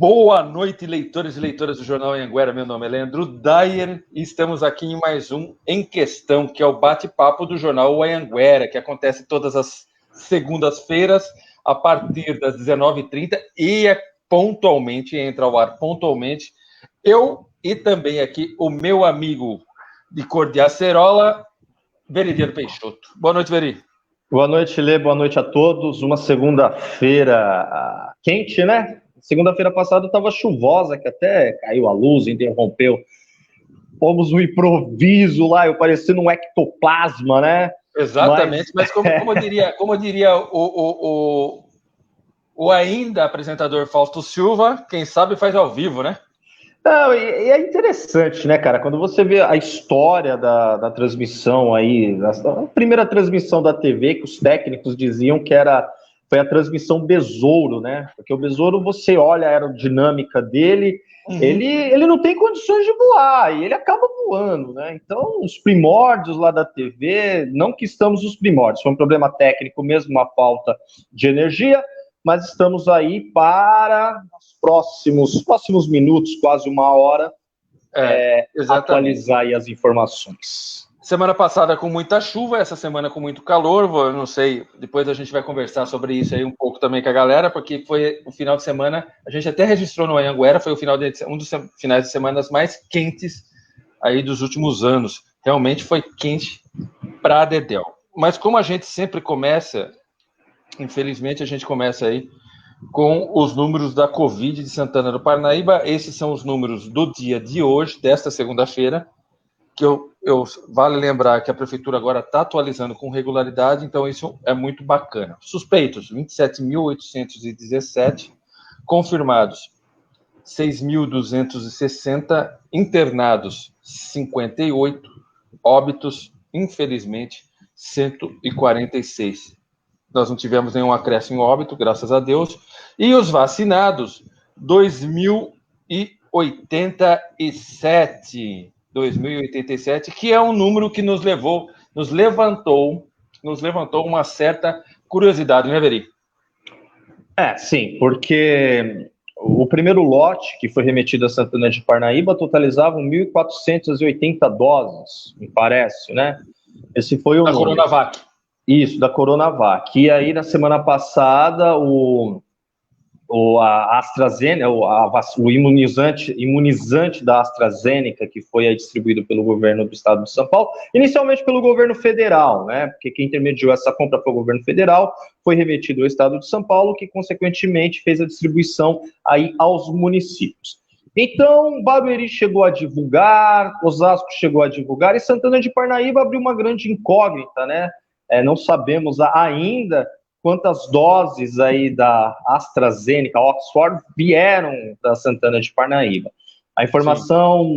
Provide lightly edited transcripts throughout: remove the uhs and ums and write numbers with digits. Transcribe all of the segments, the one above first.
Boa noite, leitores e leitoras do Jornal Anhanguera. Meu nome é Leandro Dyer e estamos aqui em mais um Em Questão, que é o bate-papo do Jornal Anhanguera, que acontece todas as segundas-feiras, a partir das 19h30 e pontualmente, entra ao ar pontualmente, eu e também aqui o meu amigo de cor de acerola, Veridiano Peixoto. Boa noite, Veri. Boa noite, Lê. Boa noite a todos. Uma segunda-feira quente, né? Segunda-feira passada estava chuvosa, que até caiu a luz, interrompeu. Fomos no improviso lá, eu parecendo um ectoplasma, né? Exatamente, mas como diria o ainda apresentador Fausto Silva, quem sabe faz ao vivo, né? Não, e é interessante, né, cara? Quando você vê a história da transmissão aí, a primeira transmissão da TV, que os técnicos diziam que foi a transmissão Besouro, né? Porque o Besouro, você olha a aerodinâmica dele, ele não tem condições de voar, e ele acaba voando, né? Então, os primórdios lá da TV, não que estamos nos primórdios, foi um problema técnico mesmo, uma falta de energia, mas estamos aí para os próximos minutos, quase uma hora, atualizar aí as informações. Semana passada com muita chuva, essa semana com muito calor, eu não sei, depois a gente vai conversar sobre isso aí um pouco também com a galera, porque foi o final de semana, a gente até registrou no Anhanguera, foi um dos finais de semana mais quentes aí dos últimos anos. Realmente foi quente pra dedéu. Mas como a gente sempre começa, infelizmente a gente começa aí com os números da Covid de Santana do Parnaíba. Esses são os números do dia de hoje, desta segunda-feira, que vale lembrar que a prefeitura agora está atualizando com regularidade, então isso é muito bacana. Suspeitos, 27.817, confirmados, 6.260, internados, 58, óbitos, infelizmente, 146. Nós não tivemos nenhum acréscimo em óbito, graças a Deus. E os vacinados, 2.087, que é um número que nos levantou uma certa curiosidade, né, Veri? Sim, porque o primeiro lote que foi remetido a Santana de Parnaíba totalizava 1.480 doses, me parece, né? Esse foi o número. Coronavac. Isso, da Coronavac. E aí, na semana passada, a AstraZeneca, o imunizante da AstraZeneca, que foi distribuído pelo governo do estado de São Paulo, inicialmente pelo governo federal, né? Porque quem intermediou essa compra foi o governo federal, foi remetido ao estado de São Paulo, que consequentemente fez a distribuição aí aos municípios. Então, Barueri chegou a divulgar, Osasco chegou a divulgar, e Santana de Parnaíba abriu uma grande incógnita, né? Não sabemos ainda quantas doses aí da AstraZeneca, Oxford, vieram da Santana de Parnaíba. A informação,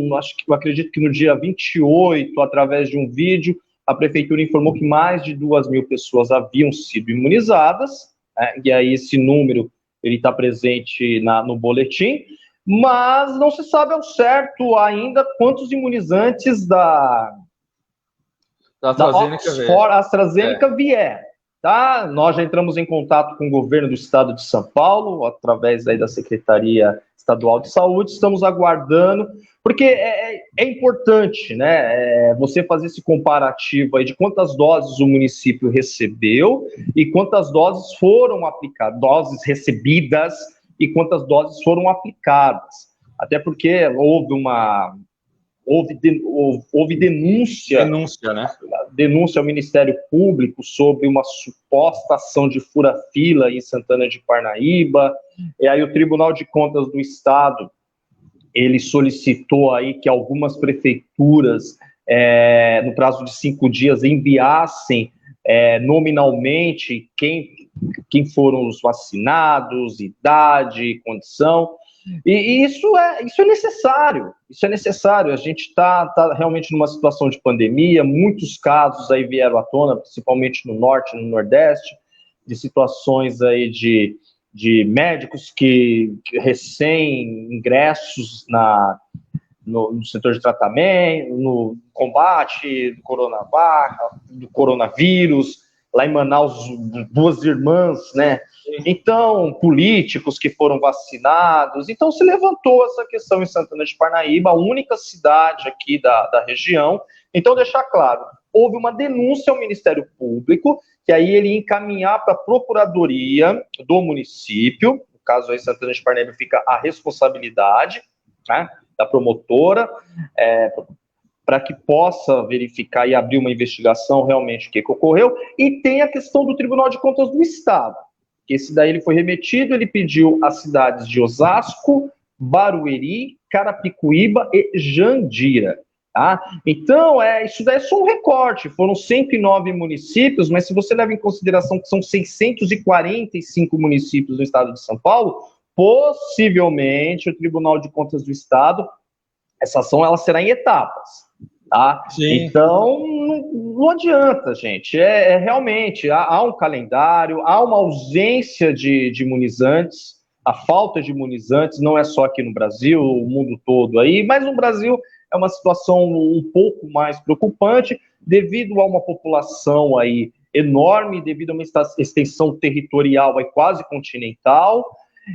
eu acredito que no dia 28, através de um vídeo, a prefeitura informou que mais de 2.000 pessoas haviam sido imunizadas, né? E aí esse número ele está presente no boletim, mas não se sabe ao certo ainda quantos imunizantes da AstraZeneca vier. Tá? Nós já entramos em contato com o governo do estado de São Paulo, através aí da Secretaria Estadual de Saúde, estamos aguardando, porque é importante, né, você fazer esse comparativo aí de quantas doses o município recebeu e quantas doses foram aplicadas, doses recebidas e quantas doses foram aplicadas. Até porque houve denúncia, né? Denúncia ao Ministério Público sobre uma suposta ação de fura-fila em Santana de Parnaíba. E aí o Tribunal de Contas do Estado, ele solicitou aí que algumas prefeituras, no prazo de 5 dias, enviassem nominalmente quem foram os vacinados, idade, condição. E isso é necessário, a gente está realmente numa situação de pandemia, muitos casos aí vieram à tona, principalmente no norte e no nordeste, de situações aí de médicos que recém-ingressos no setor de tratamento, no combate do coronavírus, lá em Manaus, Duas Irmãs, né? Então, políticos que foram vacinados. Então, se levantou essa questão em Santana de Parnaíba, a única cidade aqui da região. Então, deixar claro, houve uma denúncia ao Ministério Público, que aí ele ia encaminhar para a Procuradoria do município, no caso aí Santana de Parnaíba fica a responsabilidade, né, da promotora, para que possa verificar e abrir uma investigação realmente o que ocorreu, e tem a questão do Tribunal de Contas do Estado, que esse daí ele foi remetido, ele pediu as cidades de Osasco, Barueri, Carapicuíba e Jandira. Tá? Então, isso daí é só um recorte, foram 109 municípios, mas se você leva em consideração que são 645 municípios no estado de São Paulo, possivelmente o Tribunal de Contas do Estado, essa ação ela será em etapas. Tá? Então, não adianta, gente. Realmente, há um calendário, há uma ausência de imunizantes, a falta de imunizantes não é só aqui no Brasil, o mundo todo aí, mas no Brasil é uma situação um pouco mais preocupante, devido a uma população aí enorme, devido a uma extensão territorial aí quase continental,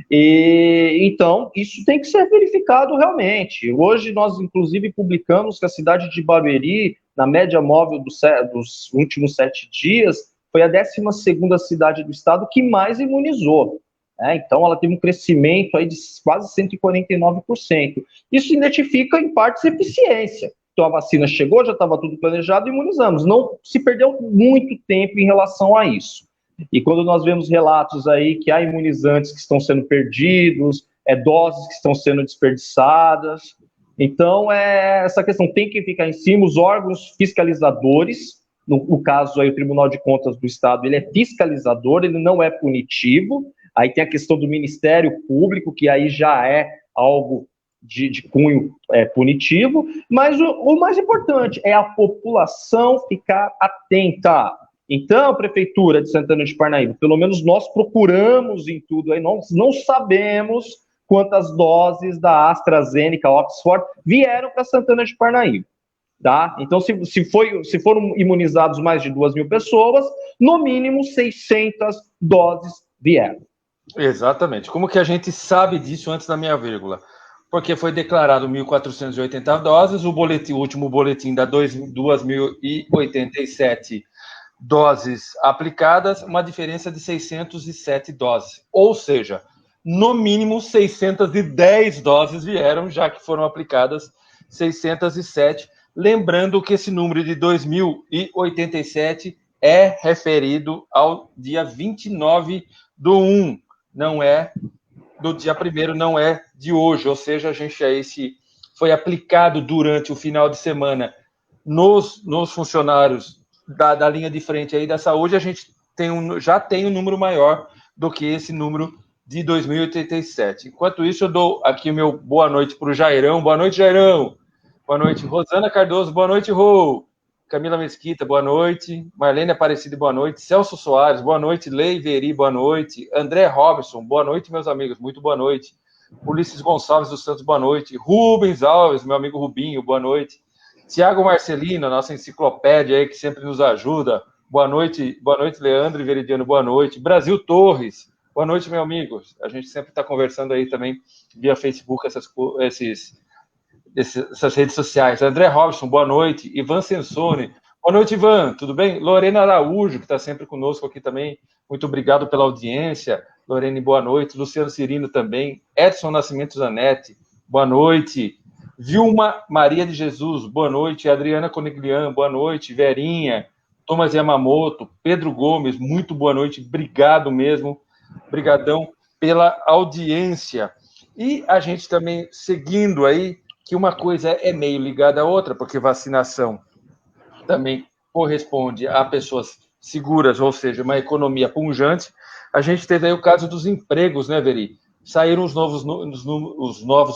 e então isso tem que ser verificado realmente. Hoje nós inclusive publicamos que a cidade de Barueri, na média móvel dos últimos 7 dias, foi a 12ª cidade do estado que mais imunizou. Então ela teve um crescimento aí de quase 149%. Isso identifica em partes eficiência. Então a vacina chegou, já estava tudo planejado e imunizamos. Não se perdeu muito tempo em relação a isso. E quando nós vemos relatos aí que há imunizantes que estão sendo perdidos, doses que estão sendo desperdiçadas, então essa questão tem que ficar em cima, os órgãos fiscalizadores, no caso aí o Tribunal de Contas do Estado, ele é fiscalizador, ele não é punitivo, aí tem a questão do Ministério Público, que aí já é algo de cunho punitivo, mas o mais importante é a população ficar atenta. Então, Prefeitura de Santana de Parnaíba, pelo menos nós procuramos em tudo aí, nós não sabemos quantas doses da AstraZeneca, Oxford, vieram para Santana de Parnaíba. Tá? Então, se foram imunizados mais de 2.000 pessoas, no mínimo 600 doses vieram. Exatamente. Como que a gente sabe disso antes da minha vírgula? Porque foi declarado 1.480 doses, o último boletim dá 2.087 doses aplicadas, uma diferença de 607 doses. Ou seja, no mínimo 610 doses vieram, já que foram aplicadas 607. Lembrando que esse número de 2.087 é referido ao dia 29/1, não é do dia 1º, não é de hoje. Ou seja, a gente aí foi aplicado durante o final de semana nos funcionários da linha de frente aí da saúde, a gente já tem um número maior do que esse número de 2.087. Enquanto isso, eu dou aqui o meu boa noite para o Jairão. Boa noite, Jairão. Boa noite, Rosana Cardoso. Boa noite, Rô. Camila Mesquita, boa noite. Marlene Aparecida, boa noite. Celso Soares, boa noite. Lei Veri, boa noite. André Robson, boa noite, meus amigos. Muito boa noite. Ulisses Gonçalves dos Santos, boa noite. Rubens Alves, meu amigo Rubinho, boa noite. Tiago Marcelino, nossa enciclopédia aí que sempre nos ajuda. Boa noite, Leandro e Veridiano, boa noite. Brasil Torres, boa noite, meu amigo. A gente sempre está conversando aí também via Facebook, essas redes sociais. André Robson, boa noite. Ivan Sensone, boa noite, Ivan, tudo bem? Lorena Araújo, que está sempre conosco aqui também, muito obrigado pela audiência. Lorene, boa noite. Luciano Cirino também. Edson Nascimento Zanetti, boa noite. Vilma Maria de Jesus, boa noite. Adriana Coniglian, boa noite. Verinha, Thomas Yamamoto, Pedro Gomes, muito boa noite. Obrigado mesmo. Obrigadão pela audiência. E a gente também seguindo aí, que uma coisa é meio ligada à outra, porque vacinação também corresponde a pessoas seguras, ou seja, uma economia pujante. A gente teve aí o caso dos empregos, né, Veri? Saíram os novos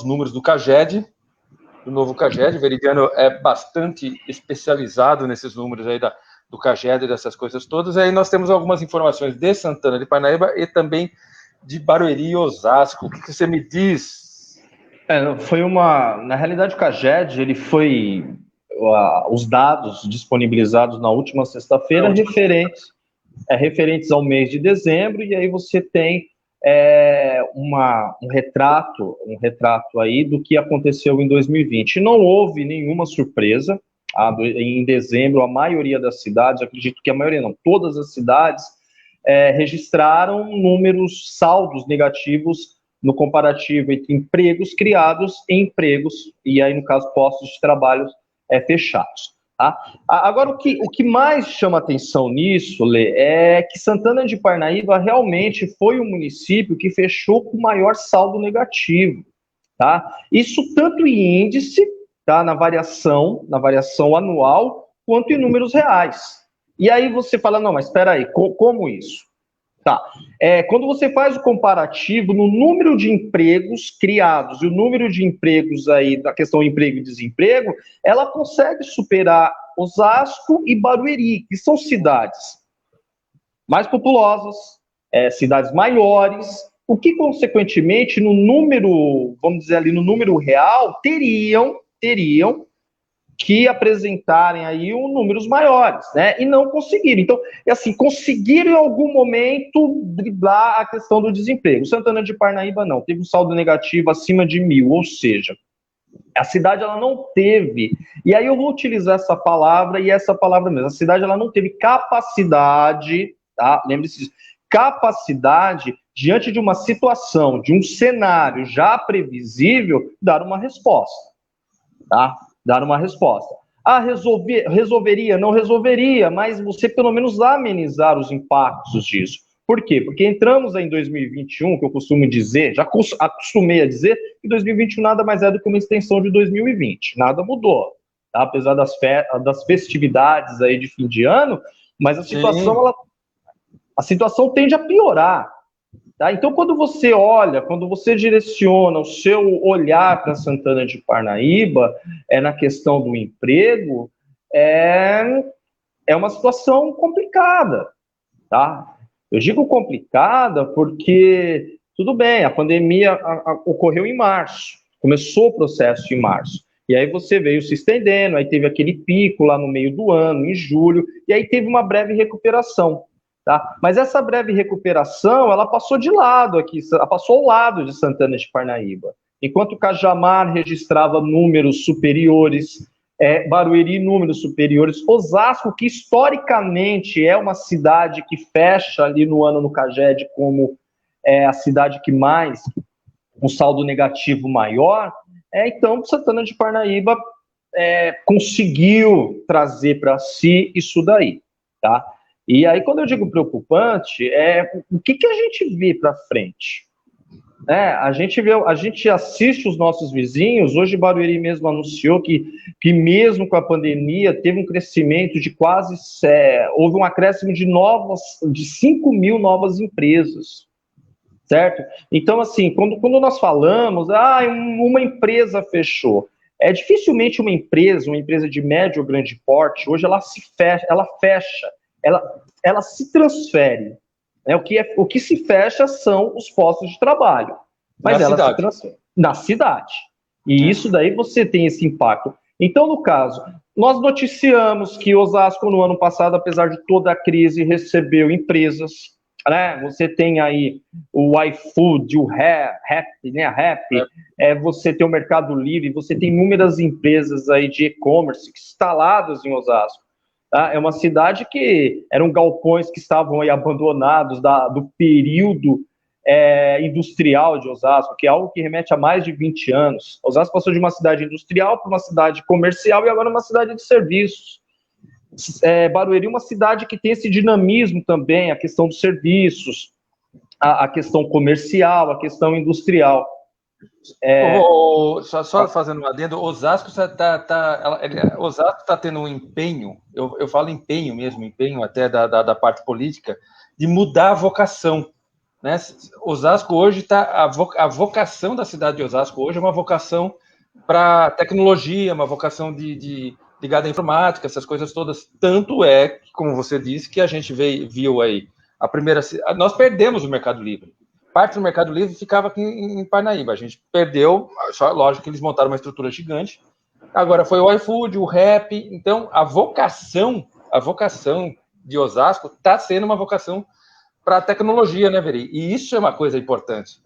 números do CAGED, do novo CAGED. O Veridiano é bastante especializado nesses números aí do CAGED e dessas coisas todas. Aí nós temos algumas informações de Santana de Parnaíba e também de Barueri e Osasco. O que você me diz? Na realidade, o CAGED, ele foi os dados disponibilizados na última sexta-feira referentes referentes ao mês de dezembro, e aí você tem um retrato aí do que aconteceu em 2020. Não houve nenhuma surpresa. Em dezembro, a maioria das cidades, acredito que a maioria não, todas as cidades registraram saldos negativos no comparativo entre empregos criados e empregos, e aí, no caso, postos de trabalho fechados. Tá? Agora, o que mais chama atenção nisso, Lê, é que Santana de Parnaíba realmente foi o município que fechou com o maior saldo negativo. Tá? Isso tanto em índice, tá, na variação anual, quanto em números reais. E aí você fala, não, mas espera aí, como isso? Tá. Quando você faz o comparativo no número de empregos criados e o número de empregos aí, da questão emprego e desemprego, ela consegue superar Osasco e Barueri, que são cidades mais populosas, cidades maiores, o que, consequentemente, no número, vamos dizer ali, no número real, teriam que apresentarem aí números maiores, né? E não conseguiram. Então, assim, conseguiram em algum momento driblar a questão do desemprego. Santana de Parnaíba não, teve um saldo negativo acima de 1.000, ou seja, a cidade ela não teve, e aí eu vou utilizar essa palavra e essa palavra mesmo, a cidade ela não teve capacidade, tá? Lembre-se disso, capacidade diante de uma situação, de um cenário já previsível, dar uma resposta, tá? Dar uma resposta. Resolveria? Não resolveria, mas você pelo menos amenizar os impactos disso. Por quê? Porque entramos em 2021, que eu costumo dizer, já acostumei a dizer, que 2021 nada mais é do que uma extensão de 2020. Nada mudou, tá? Apesar das festividades aí de fim de ano, mas a situação tende a piorar. Tá? Então, quando você direciona o seu olhar para Santana de Parnaíba, na questão do emprego, é uma situação complicada. Tá? Eu digo complicada porque, tudo bem, a pandemia ocorreu em março, começou o processo em março, e aí você veio se estendendo, aí teve aquele pico lá no meio do ano, em julho, e aí teve uma breve recuperação. Tá? Mas essa breve recuperação, ela passou de lado aqui, ela passou ao lado de Santana de Parnaíba. Enquanto Cajamar registrava números superiores, Barueri números superiores, Osasco, que historicamente é uma cidade que fecha ali no ano no CAGED como a cidade que mais, um saldo negativo maior, então Santana de Parnaíba conseguiu trazer para si isso daí, tá? E aí, quando eu digo preocupante, o que a gente vê para frente? A gente assiste os nossos vizinhos. Hoje, Barueri mesmo anunciou que mesmo com a pandemia, teve um crescimento de houve um acréscimo de 5.000 novas empresas, certo? Então, assim, quando nós falamos, uma empresa fechou, dificilmente uma empresa de médio ou grande porte, hoje ela fecha, ela se transfere. O que se fecha são os postos de trabalho. Mas ela se transfere na cidade. E isso daí você tem esse impacto. Então, no caso, nós noticiamos que Osasco, no ano passado, apesar de toda a crise, recebeu empresas. Né? Você tem aí o iFood, o Rappi, né? Você tem o Mercado Livre, você tem inúmeras empresas aí de e-commerce instaladas em Osasco. É uma cidade que eram galpões que estavam aí abandonados do período industrial de Osasco, que é algo que remete a mais de 20 anos. Osasco passou de uma cidade industrial para uma cidade comercial e agora uma cidade de serviços. Barueri é uma cidade que tem esse dinamismo também, a questão dos serviços, a questão comercial, a questão industrial. Só fazendo um adendo, Osasco está tendo um empenho, eu falo empenho mesmo, empenho até da parte política, de mudar a vocação. Né? Osasco hoje está. A vocação da cidade de Osasco hoje é uma vocação para tecnologia, uma vocação ligada à informática, essas coisas todas. Tanto como você disse, que a gente viu aí nós perdemos o Mercado Livre. Parte do Mercado Livre ficava aqui em Parnaíba. A gente perdeu, só lógico que eles montaram uma estrutura gigante. Agora foi o iFood, o Rappi. Então, a vocação de Osasco está sendo uma vocação para a tecnologia, né, Veri? E isso é uma coisa importante.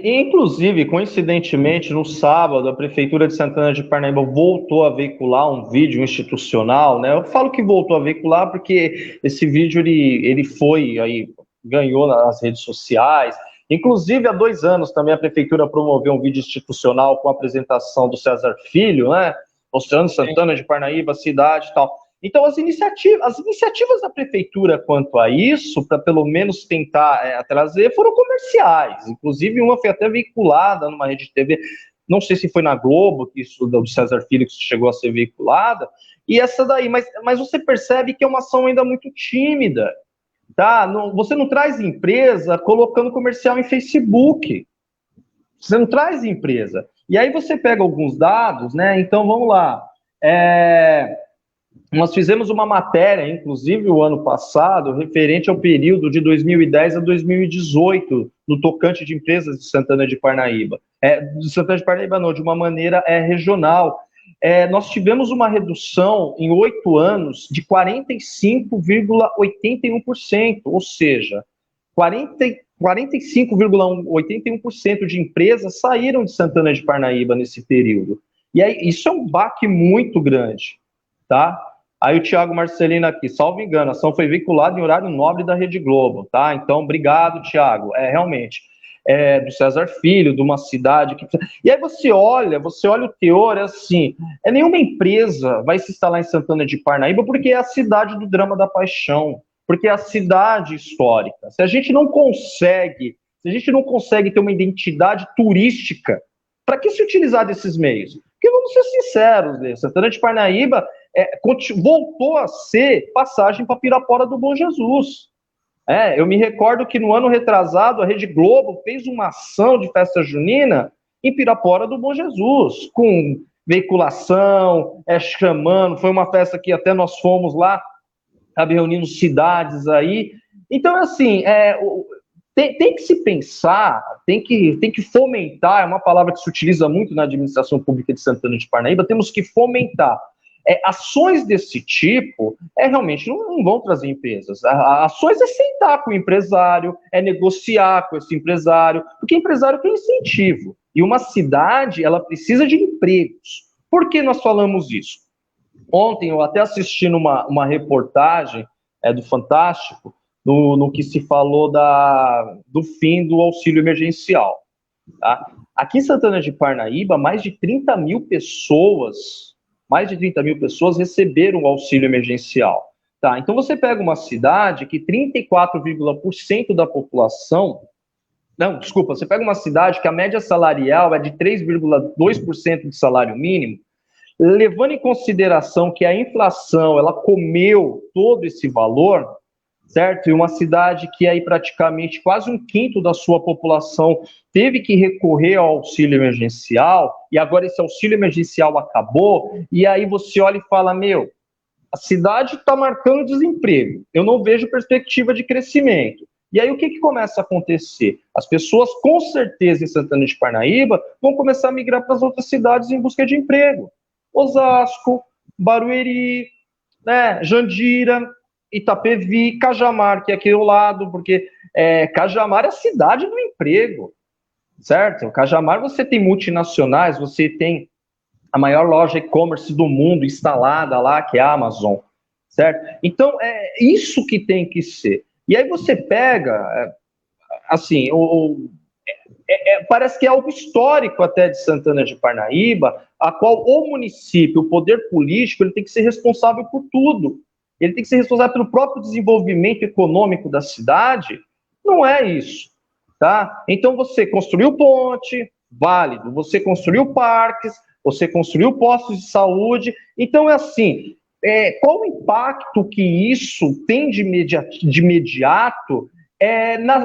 Inclusive, coincidentemente, no sábado, a Prefeitura de Santana de Parnaíba voltou a veicular um vídeo institucional, né? Eu falo que voltou a veicular porque esse vídeo, ele foi, aí, ganhou nas redes sociais. Inclusive, há 2 anos também a Prefeitura promoveu um vídeo institucional com a apresentação do César Filho, né? Mostrando Santana de Parnaíba, cidade e tal. Então, as iniciativas da prefeitura quanto a isso, para pelo menos tentar trazer, foram comerciais. Inclusive, uma foi até veiculada numa rede de TV, não sei se foi na Globo, que isso do César Filho que chegou a ser veiculada, e essa daí, mas você percebe que é uma ação ainda muito tímida, tá? Você não traz empresa colocando comercial em Facebook, você não traz empresa. E aí você pega alguns dados, né? Então, vamos lá. Nós fizemos uma matéria, inclusive o ano passado, referente ao período de 2010 a 2018, no tocante de empresas de Santana de Parnaíba. De Santana de Parnaíba não, de uma maneira regional. Nós tivemos uma redução em 8 anos de 45,81%, ou seja, 45,81% de empresas saíram de Santana de Parnaíba nesse período. E aí, isso é um baque muito grande, tá? Aí o Thiago Marcelino aqui, salvo engano, a ação foi veiculada em horário nobre da Rede Globo, tá? Então, obrigado, Thiago. Realmente, do César Filho, de uma cidade que... E aí você olha o teor, assim, nenhuma empresa vai se instalar em Santana de Parnaíba porque é a cidade do drama da paixão, porque é a cidade histórica. Se a gente não consegue ter uma identidade turística, para que se utilizar desses meios? Porque vamos ser sinceros, né? Santana de Parnaíba voltou a ser passagem para Pirapora do Bom Jesus. Eu me recordo que no ano retrasado a Rede Globo fez uma ação de festa junina em Pirapora do Bom Jesus, com veiculação, chamando, foi uma festa que até nós fomos lá, sabe, reunindo cidades aí. Então, assim, tem que se pensar, tem que fomentar, é uma palavra que se utiliza muito na administração pública de Santana de Parnaíba, temos que fomentar. Ações desse tipo realmente não vão trazer empresas. Ações é sentar com o empresário, negociar com esse empresário, porque empresário tem incentivo. E uma cidade, ela precisa de empregos. Por que nós falamos isso? Ontem eu até assisti uma reportagem do Fantástico, no que se falou do fim do auxílio emergencial. Tá? Aqui em Santana de Parnaíba, mais de 30 mil pessoas receberam o auxílio emergencial. Tá? Então você pega uma cidade que 34,% da população... Não, desculpa, você pega uma cidade que a média salarial é de 3,2% de salário mínimo, levando em consideração que a inflação, ela comeu todo esse valor, certo? E uma cidade que aí praticamente quase 1/5 da sua população teve que recorrer ao auxílio emergencial, e agora esse auxílio emergencial acabou, e aí você olha e fala, a cidade está marcando desemprego, eu não vejo perspectiva de crescimento. E aí o que começa a acontecer? As pessoas, com certeza, em Santana de Parnaíba, vão começar a migrar para as outras cidades em busca de emprego. Osasco, Barueri, Jandira, Itapevi, Cajamar, que é aqui ao lado, porque Cajamar é a cidade do emprego, certo? Cajamar você tem multinacionais, você tem a maior loja e-commerce do mundo instalada lá, que é a Amazon, certo? Então, é isso que tem que ser. E aí você pega, assim, parece que é algo histórico até de Santana de Parnaíba, a qual o município, o poder político, ele tem que ser responsável por tudo. Ele tem que ser responsável pelo próprio desenvolvimento econômico da cidade. Não é isso, tá? Então você construiu ponte, válido. Você construiu parques, você construiu postos de saúde. Então é assim, qual o impacto que isso tem de imediato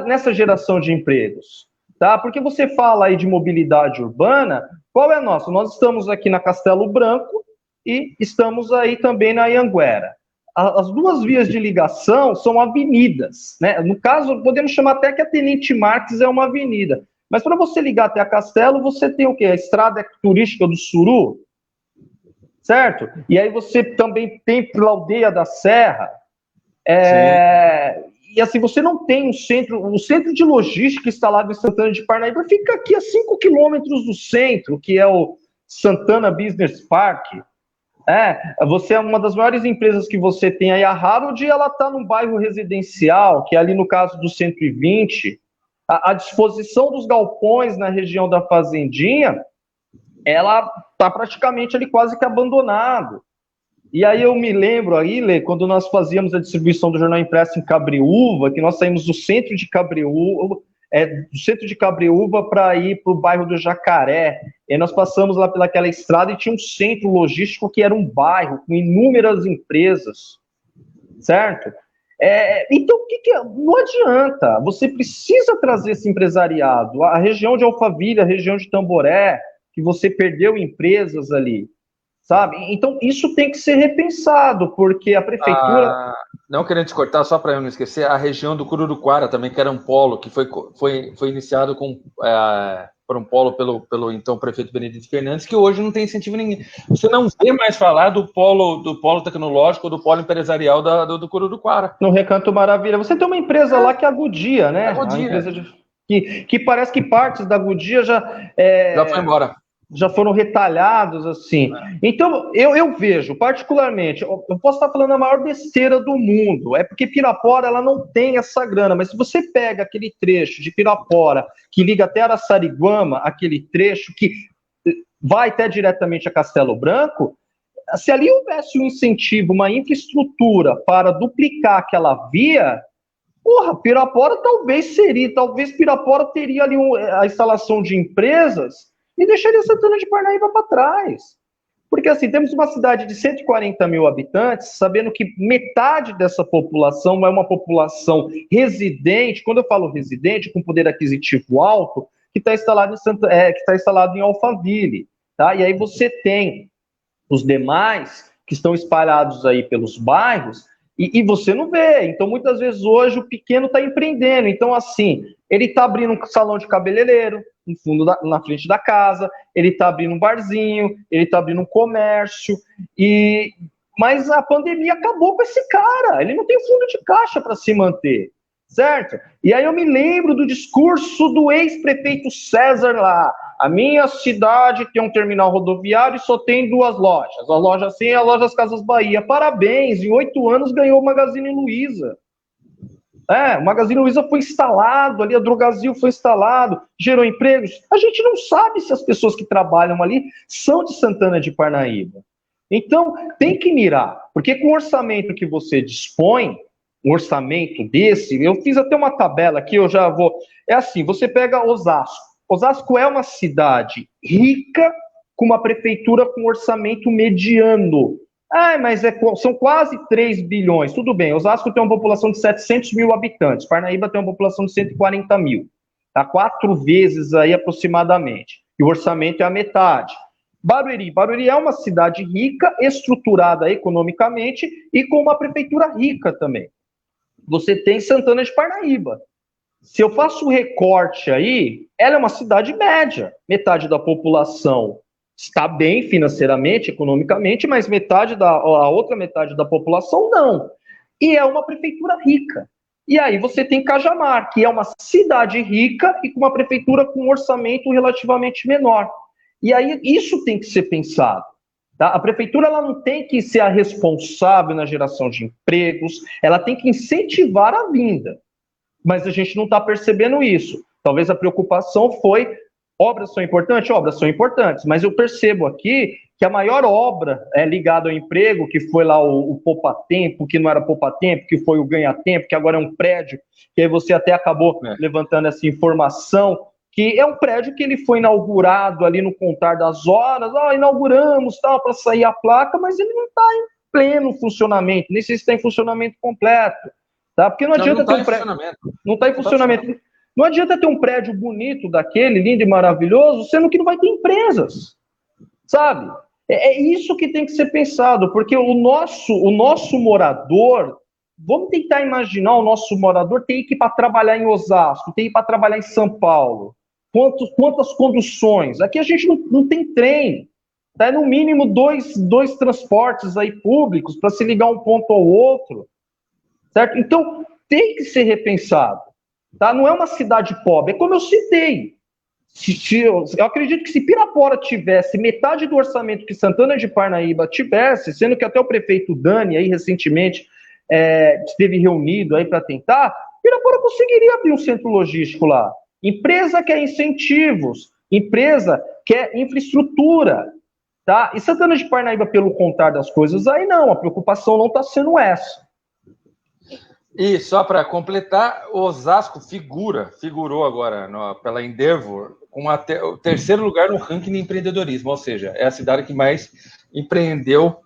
nessa geração de empregos? Tá? Porque você fala aí de mobilidade urbana, qual é a nossa? Nós estamos aqui na Castelo Branco e estamos aí também na Anhanguera. As duas vias de ligação são avenidas, né? No caso, podemos chamar até que a Tenente Marques é uma avenida. Mas para você ligar até a Castelo, você tem o quê? A estrada turística do Suru, certo? E aí você também tem pela Aldeia da Serra, e assim, você não tem o centro de logística instalado em Santana de Parnaíba fica aqui a 5 quilômetros do centro, que é o Santana Business Park. Você é uma das maiores empresas que você tem aí, a Harold, ela está num bairro residencial, que é ali no caso do 120, a disposição dos galpões na região da Fazendinha, ela está praticamente ali quase que abandonado. E aí eu me lembro aí, Lê, quando nós fazíamos a distribuição do jornal impresso em Cabreúva, que nós saímos do centro de Cabreúva para ir para o bairro do Jacaré. E aí nós passamos lá pelaquela estrada e tinha um centro logístico que era um bairro com inúmeras empresas, certo? Então, não adianta, você precisa trazer esse empresariado. A região de Alphaville, a região de Tamboré, que você perdeu empresas ali, sabe? Então, isso tem que ser repensado, porque a prefeitura... Não querendo te cortar, só para eu não esquecer, a região do Cururuquara também, que era um polo, que foi iniciado por um polo pelo então prefeito Benedito Fernandes, que hoje não tem incentivo nenhum. Você não vê mais falar do polo tecnológico, do polo empresarial do Cururuquara. No Recanto Maravilha. Você tem uma empresa lá que é a Goodyear, né? A Goodyear. Que parece que partes da Goodyear já foi embora. Já foram retalhados, assim. Então, eu vejo, particularmente, eu posso estar falando a maior besteira do mundo, é porque Pirapora, ela não tem essa grana, mas se você pega aquele trecho de Pirapora, que liga até Araçariguama, aquele trecho que vai até diretamente a Castelo Branco, se ali houvesse um incentivo, uma infraestrutura para duplicar aquela via, Pirapora talvez Pirapora teria ali a instalação de empresas e deixaria Santana de Parnaíba para trás. Porque, assim, temos uma cidade de 140 mil habitantes, sabendo que metade dessa população é uma população residente, quando eu falo residente, com poder aquisitivo alto, que está instalado em Alphaville. Tá? E aí você tem os demais que estão espalhados aí pelos bairros, e você não vê. Então, muitas vezes, hoje, o pequeno está empreendendo. Então, assim, ele está abrindo um salão de cabeleireiro no fundo na frente da casa, ele está abrindo um barzinho, ele está abrindo um comércio, mas a pandemia acabou com esse cara. Ele não tem fundo de caixa para se manter, certo? E aí eu me lembro do discurso do ex-prefeito César lá. A minha cidade tem um terminal rodoviário e só tem 2 lojas. A loja assim é a loja das Casas Bahia. Parabéns, em 8 anos ganhou o Magazine Luiza. O Magazine Luiza foi instalado ali, a Drogasil foi instalado, gerou empregos. A gente não sabe se as pessoas que trabalham ali são de Santana de Parnaíba. Então, tem que mirar, porque com o orçamento que você dispõe, um orçamento desse, eu fiz até uma tabela aqui, eu já vou... É assim, você pega Osasco. Osasco é uma cidade rica, com uma prefeitura com orçamento mediano. Mas são quase 3 bilhões. Tudo bem, Osasco tem uma população de 700 mil habitantes, Parnaíba tem uma população de 140 mil. Tá 4 vezes aí aproximadamente. E o orçamento é a metade. Barueri é uma cidade rica, estruturada economicamente e com uma prefeitura rica também. Você tem Santana de Parnaíba. Se eu faço o recorte aí, ela é uma cidade média. Metade da população está bem financeiramente, economicamente, mas a outra metade da população não. E é uma prefeitura rica. E aí você tem Cajamar, que é uma cidade rica e com uma prefeitura com um orçamento relativamente menor. E aí isso tem que ser pensado. Tá? A prefeitura ela não tem que ser a responsável na geração de empregos, ela tem que incentivar a vinda. Mas a gente não está percebendo isso. Talvez a preocupação foi: obras são importantes? Obras são importantes, mas eu percebo aqui que a maior obra ligada ao emprego, que foi lá o Poupa Tempo, que não era Poupa Tempo, que foi o Ganha Tempo, que agora é um prédio, que aí você até acabou levantando essa informação, que é um prédio que ele foi inaugurado ali no contar das horas, inauguramos, tal, para sair a placa, mas ele não está em pleno funcionamento, nem sei se está em funcionamento completo. Tá? Porque não adianta ter um prédio. Não está em funcionamento. Não adianta ter um prédio bonito daquele, lindo e maravilhoso, sendo que não vai ter empresas. Sabe? É isso que tem que ser pensado, porque o nosso morador, vamos tentar imaginar o nosso morador ter que ir para trabalhar em Osasco, ter que ir para trabalhar em São Paulo. Quantas conduções? Aqui a gente não tem trem. Tá? No mínimo dois transportes aí públicos para se ligar um ponto ao outro, certo? Então, tem que ser repensado. Tá? Não é uma cidade pobre, é como eu citei. Eu acredito que se Pirapora tivesse metade do orçamento que Santana de Parnaíba tivesse, sendo que até o prefeito Dani aí recentemente esteve reunido aí para tentar, Pirapora conseguiria abrir um centro logístico lá. Empresa quer incentivos, empresa quer infraestrutura, tá? E Santana de Parnaíba, pelo contrário das coisas, aí não, a preocupação não está sendo essa. E só para completar, Osasco figurou agora pela Endeavor com o terceiro lugar no ranking de empreendedorismo, ou seja, é a cidade que mais empreendeu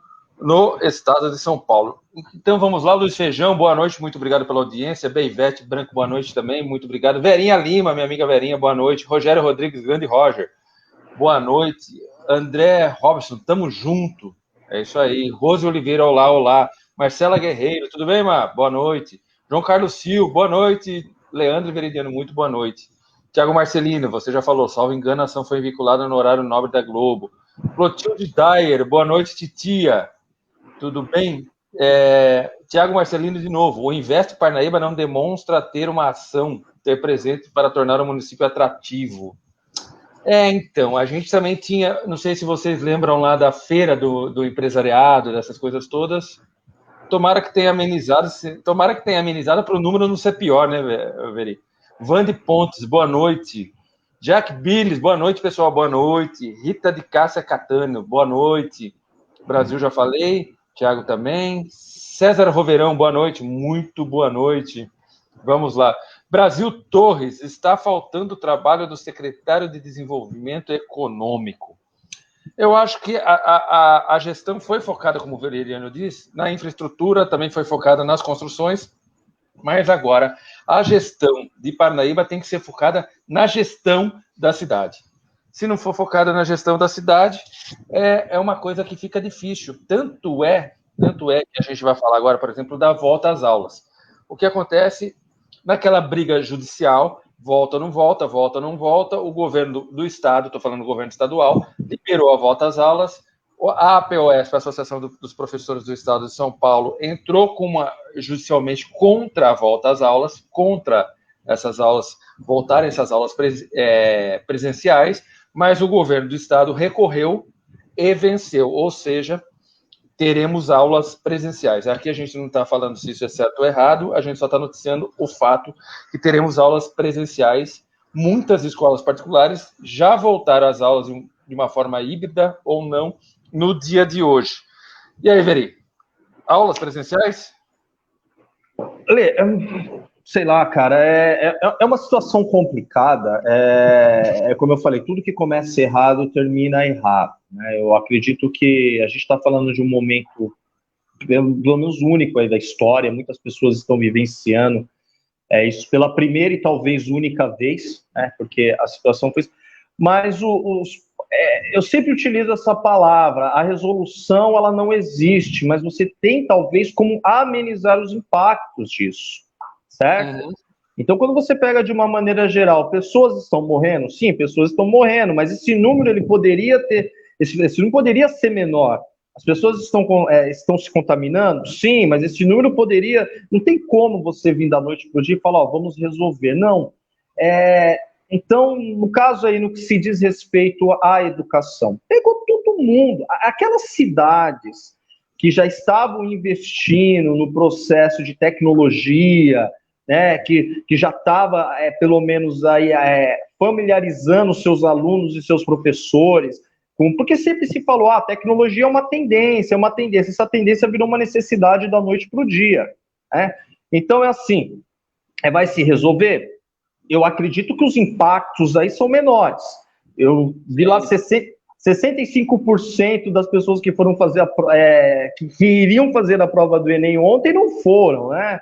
no estado de São Paulo. Então vamos lá, Luiz Feijão, boa noite, muito obrigado pela audiência. Beivete Branco, boa noite também, muito obrigado. Verinha Lima, minha amiga Verinha, boa noite. Rogério Rodrigues, grande Roger, boa noite. André Robson, tamo junto. É isso aí. Rose Oliveira, olá, olá. Marcela Guerreiro, tudo bem, Mar? Boa noite. João Carlos Silva, boa noite. Leandro Veridiano, muito boa noite. Tiago Marcelino, você já falou, salvo engano, a ação foi vinculada no horário nobre da Globo. Clotilde Dyer, boa noite, titia. Tudo bem? Tiago Marcelino, de novo. O Invest Parnaíba não demonstra ter uma ação, ter presente para tornar o município atrativo. Então, a gente também tinha, não sei se vocês lembram lá da feira do empresariado, dessas coisas todas. Tomara que tenha amenizado para o número não ser pior, né, Veri? Vande Pontes, boa noite. Jack Billes, boa noite, pessoal, boa noite. Rita de Cássia Catano, boa noite. Brasil, já falei. Tiago também. César Roverão, boa noite, muito boa noite. Vamos lá. Brasil Torres, está faltando o trabalho do secretário de Desenvolvimento Econômico. Eu acho que a gestão foi focada, como o Valeriano disse, na infraestrutura, também foi focada nas construções, mas agora a gestão de Parnaíba tem que ser focada na gestão da cidade. Se não for focada na gestão da cidade, é uma coisa que fica difícil. Tanto é que a gente vai falar agora, por exemplo, da volta às aulas. O que acontece naquela briga judicial, volta, não volta, o governo do estado, estou falando do governo estadual, liberou a volta às aulas, a APOS, a Associação dos Professores do Estado de São Paulo, entrou judicialmente contra a volta às aulas, contra essas aulas, voltarem essas aulas presenciais, mas o governo do estado recorreu e venceu, ou seja, teremos aulas presenciais. Aqui a gente não está falando se isso é certo ou errado, a gente só está noticiando o fato que teremos aulas presenciais. Muitas escolas particulares já voltaram às aulas de uma forma híbrida ou não no dia de hoje. E aí, Veri, aulas presenciais? Lê, sei lá, cara, é uma situação complicada. Como eu falei, tudo que começa errado termina errado, né? Eu acredito que a gente está falando de um momento, pelo menos único aí da história. Muitas pessoas estão vivenciando isso pela primeira e talvez única vez, né? Porque a situação foi... Mas eu sempre utilizo essa palavra, a resolução ela não existe, mas você tem talvez como amenizar os impactos disso, certo? Uhum. Então, quando você pega de uma maneira geral, pessoas estão morrendo? Sim, pessoas estão morrendo, mas esse número ele poderia ter, esse número poderia ser menor. As pessoas estão se contaminando? Sim, mas esse número poderia... Não tem como você vir da noite para o dia e falar, vamos resolver. Não. Então, no caso aí, no que se diz respeito à educação, pegou todo mundo. Aquelas cidades que já estavam investindo no processo de tecnologia, né, que já estava, pelo menos, aí, familiarizando seus alunos e seus professores, porque sempre se falou, a tecnologia é uma tendência, essa tendência virou uma necessidade da noite para o dia. Né? Então, é assim, vai se resolver? Eu acredito que os impactos aí são menores. Eu vi lá 65% das pessoas que foram fazer que iriam fazer a prova do Enem ontem não foram, né?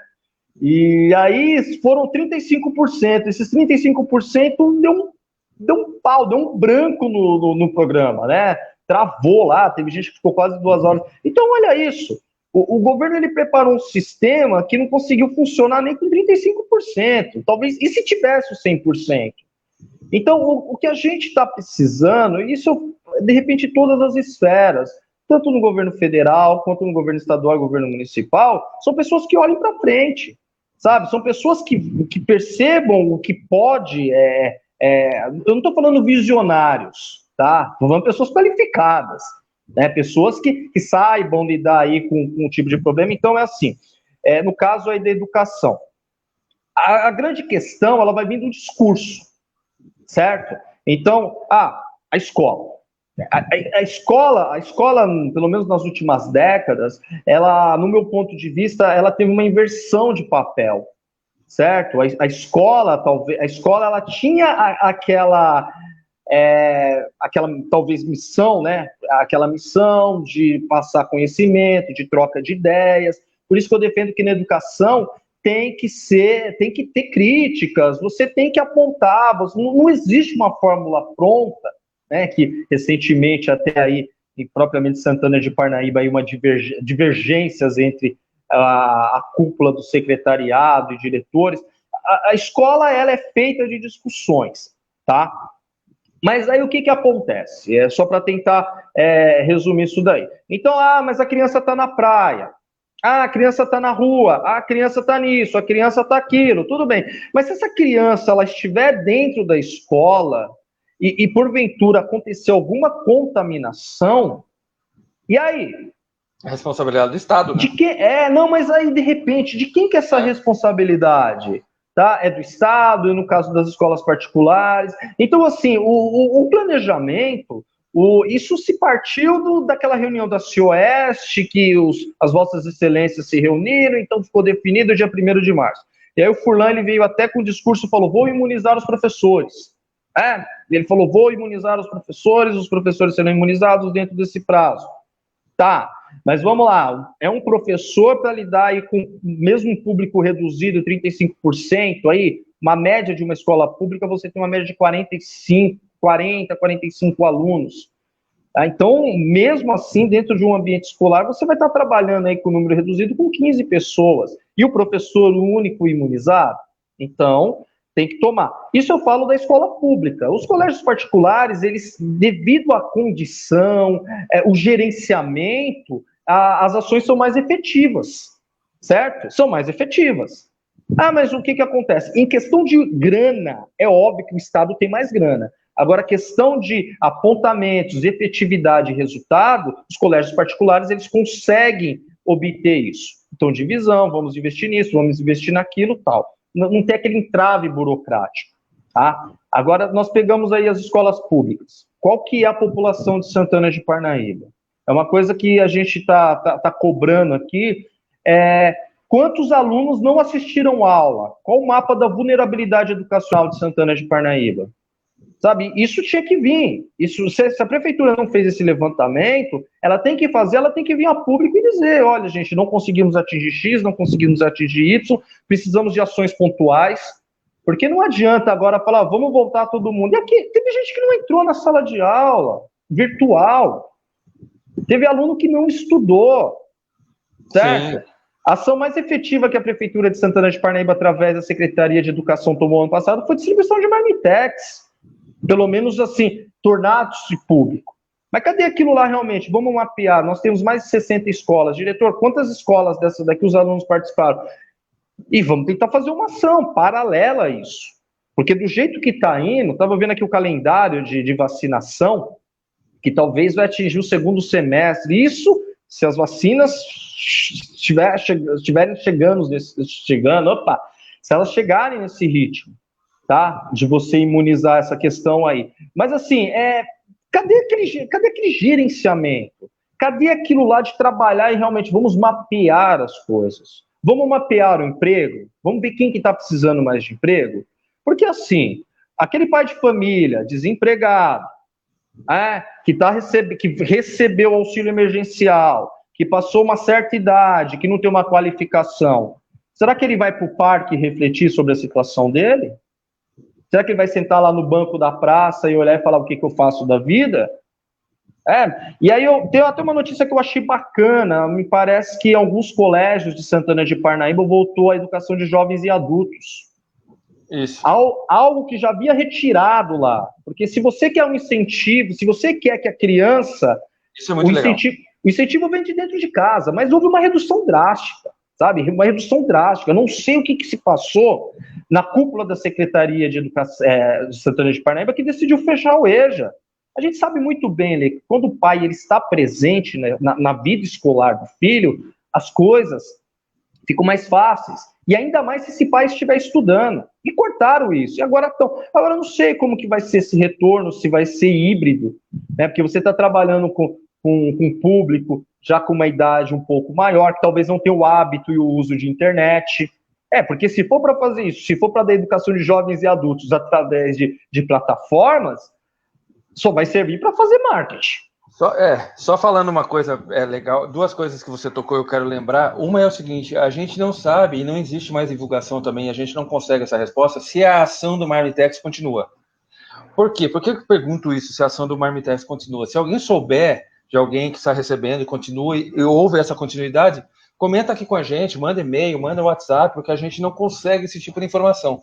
E aí foram 35%. Esses 35% deu um pau, deu um branco no programa, né? Travou lá, teve gente que ficou quase 2 horas. Então, olha isso. O governo ele preparou um sistema que não conseguiu funcionar nem com 35%, talvez, e se tivesse o 100%? Então, o que a gente está precisando, isso de repente, todas as esferas, tanto no governo federal, quanto no governo estadual e governo municipal, são pessoas que olhem para frente, sabe? São pessoas que percebam o que pode... eu não estou falando visionários, tá? Estou falando pessoas qualificadas, né? Pessoas que saibam lidar aí com um tipo de problema. Então, é assim, no caso aí da educação, a grande questão, ela vai vir do discurso, certo? Então, a escola. A escola, pelo menos nas últimas décadas, ela, no meu ponto de vista, ela teve uma inversão de papel, certo? A escola, talvez, ela tinha aquela talvez missão, né? Aquela missão de passar conhecimento, de troca de ideias. Por isso que eu defendo que na educação tem que ter críticas, você tem que apontar, não existe uma fórmula pronta, né, que recentemente até aí, em propriamente Santana de Parnaíba, aí uma divergências entre a cúpula do secretariado e diretores. A escola, ela é feita de discussões, tá? Mas aí o que acontece? É só para tentar resumir isso daí. Então, mas a criança está na praia, a criança está na rua, a criança está nisso, a criança está aquilo, tudo bem. Mas se essa criança ela estiver dentro da escola e porventura acontecer alguma contaminação, e aí? A responsabilidade do Estado, né? De quem? Não, mas aí de repente, de quem que é essa responsabilidade? Tá? É do Estado, no caso das escolas particulares. Então, assim, o planejamento... Isso se partiu daquela reunião da CIOeste, que as vossas excelências se reuniram, então ficou definido dia 1º de março. E aí o Furlan ele veio até com o discurso, falou, vou imunizar os professores. Ele falou, vou imunizar os professores serão imunizados dentro desse prazo. Tá, mas vamos lá, é um professor para lidar aí com mesmo um público reduzido, 35%, aí, uma média de uma escola pública, você tem uma média de 40, 45 alunos. Então, mesmo assim, dentro de um ambiente escolar, você vai estar trabalhando aí com um número reduzido com 15 pessoas. E o professor único imunizado? Então, tem que tomar. Isso eu falo da escola pública. Os colégios particulares, eles, devido à condição, o gerenciamento, as ações são mais efetivas, certo? São mais efetivas. Mas o que acontece? Em questão de grana, é óbvio que o Estado tem mais grana. Agora, a questão de apontamentos, efetividade e resultado, os colégios particulares, eles conseguem obter isso. Então, divisão, vamos investir nisso, vamos investir naquilo, tal. Não tem aquele entrave burocrático, tá? Agora, nós pegamos aí as escolas públicas. Qual que é a população de Santana de Parnaíba? É uma coisa que a gente tá cobrando aqui. Quantos alunos não assistiram aula? Qual o mapa da vulnerabilidade educacional de Santana de Parnaíba? Sabe, isso tinha que vir. Se a prefeitura não fez esse levantamento, ela tem que vir a público e dizer, olha, gente, não conseguimos atingir X, não conseguimos atingir Y, precisamos de ações pontuais, porque não adianta agora falar, vamos voltar todo mundo. E aqui, teve gente que não entrou na sala de aula, virtual, teve aluno que não estudou, certo? Sim. A ação mais efetiva que a Prefeitura de Santana de Parnaíba, através da Secretaria de Educação, tomou ano passado, foi a distribuição de marmitex. Pelo menos assim, tornar-se público. Mas cadê aquilo lá realmente? Vamos mapear. Nós temos mais de 60 escolas. Diretor, quantas escolas dessas daqui os alunos participaram? E vamos tentar fazer uma ação paralela a isso. Porque do jeito que está indo, estava vendo aqui o calendário de vacinação, que talvez vai atingir o segundo semestre. Isso, se as vacinas estiverem chegando, se elas chegarem nesse ritmo, tá? De você imunizar essa questão aí. Mas assim, cadê aquele gerenciamento? Cadê aquilo lá de trabalhar e realmente vamos mapear as coisas? Vamos mapear o emprego? Vamos ver quem que está precisando mais de emprego? Porque assim, aquele pai de família, desempregado, que recebeu auxílio emergencial, que passou uma certa idade, que não tem uma qualificação, será que ele vai para o parque refletir sobre a situação dele? Será que ele vai sentar lá no banco da praça e olhar e falar o que eu faço da vida? E aí eu tenho até uma notícia que eu achei bacana, me parece que alguns colégios de Santana de Parnaíba voltou à educação de jovens e adultos. Isso. Algo que já havia retirado lá. Porque se você quer um incentivo, se você quer que a criança... Isso é muito legal. O incentivo vem de dentro de casa, mas houve uma redução drástica, sabe? Uma redução drástica. Eu não sei o que se passou na cúpula da Secretaria de Educação de Santana de Parnaíba que decidiu fechar o EJA. A gente sabe muito bem, Lê, que quando o pai ele está presente, né, na vida escolar do filho, as coisas ficam mais fáceis. E ainda mais se esse pai estiver estudando. E cortaram isso. E agora estão. Agora eu não sei como que vai ser esse retorno, se vai ser híbrido, né? Porque você está trabalhando com um público já com uma idade um pouco maior, que talvez não tenha o hábito e o uso de internet. Porque se for para fazer isso, se for para dar educação de jovens e adultos através de plataformas, só vai servir para fazer marketing. Só falando uma coisa legal, duas coisas que você tocou eu quero lembrar. Uma é o seguinte, a gente não sabe, e não existe mais divulgação também, a gente não consegue essa resposta, se a ação do Marmitex continua. Por quê? Por que eu pergunto isso, se a ação do Marmitex continua? Se alguém souber de alguém que está recebendo e continua, e houve essa continuidade, comenta aqui com a gente, manda e-mail, manda WhatsApp, porque a gente não consegue esse tipo de informação.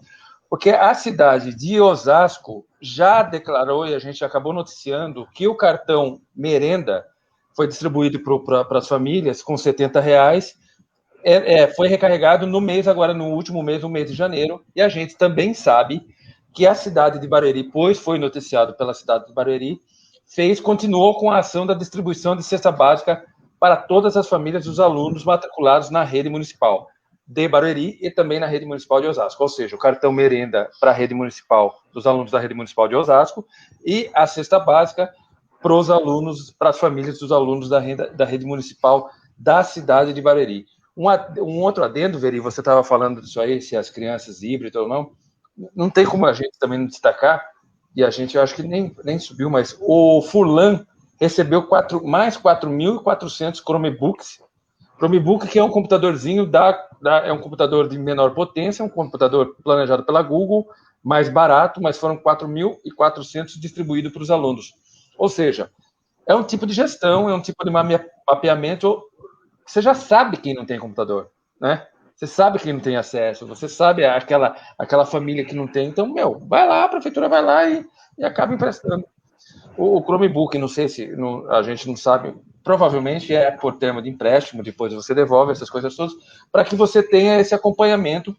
Porque a cidade de Osasco já declarou, e a gente acabou noticiando, que o cartão merenda foi distribuído para as famílias com R$70, foi recarregado no mês, agora no último mês, no mês de janeiro, e a gente também sabe que a cidade de Barueri, pois foi noticiado pela cidade de Barueri, continuou com a ação da distribuição de cesta básica para todas as famílias dos alunos matriculados na rede municipal de Barueri e também na rede municipal de Osasco, ou seja, o cartão merenda para a rede municipal, dos alunos da rede municipal de Osasco, e a cesta básica para os alunos, para as famílias dos alunos da rede municipal da cidade de Barueri. Um outro adendo, Veri, você estava falando disso aí, se as crianças híbridas ou não tem como a gente também não destacar, e a gente, eu acho que nem subiu, mas o Furlan recebeu mais 4.400 Chromebooks. Chromebook, que é um computadorzinho, é um computador de menor potência, um computador planejado pela Google, mais barato, mas foram 4.400 distribuídos para os alunos. Ou seja, é um tipo de gestão, é um tipo de mapeamento. Você já sabe quem não tem computador, né? Você sabe quem não tem acesso, você sabe aquela família que não tem. Então, vai lá, a prefeitura vai lá e acaba emprestando. O Chromebook, não sei se a gente não sabe, provavelmente é por termo de empréstimo, depois você devolve essas coisas todas, para que você tenha esse acompanhamento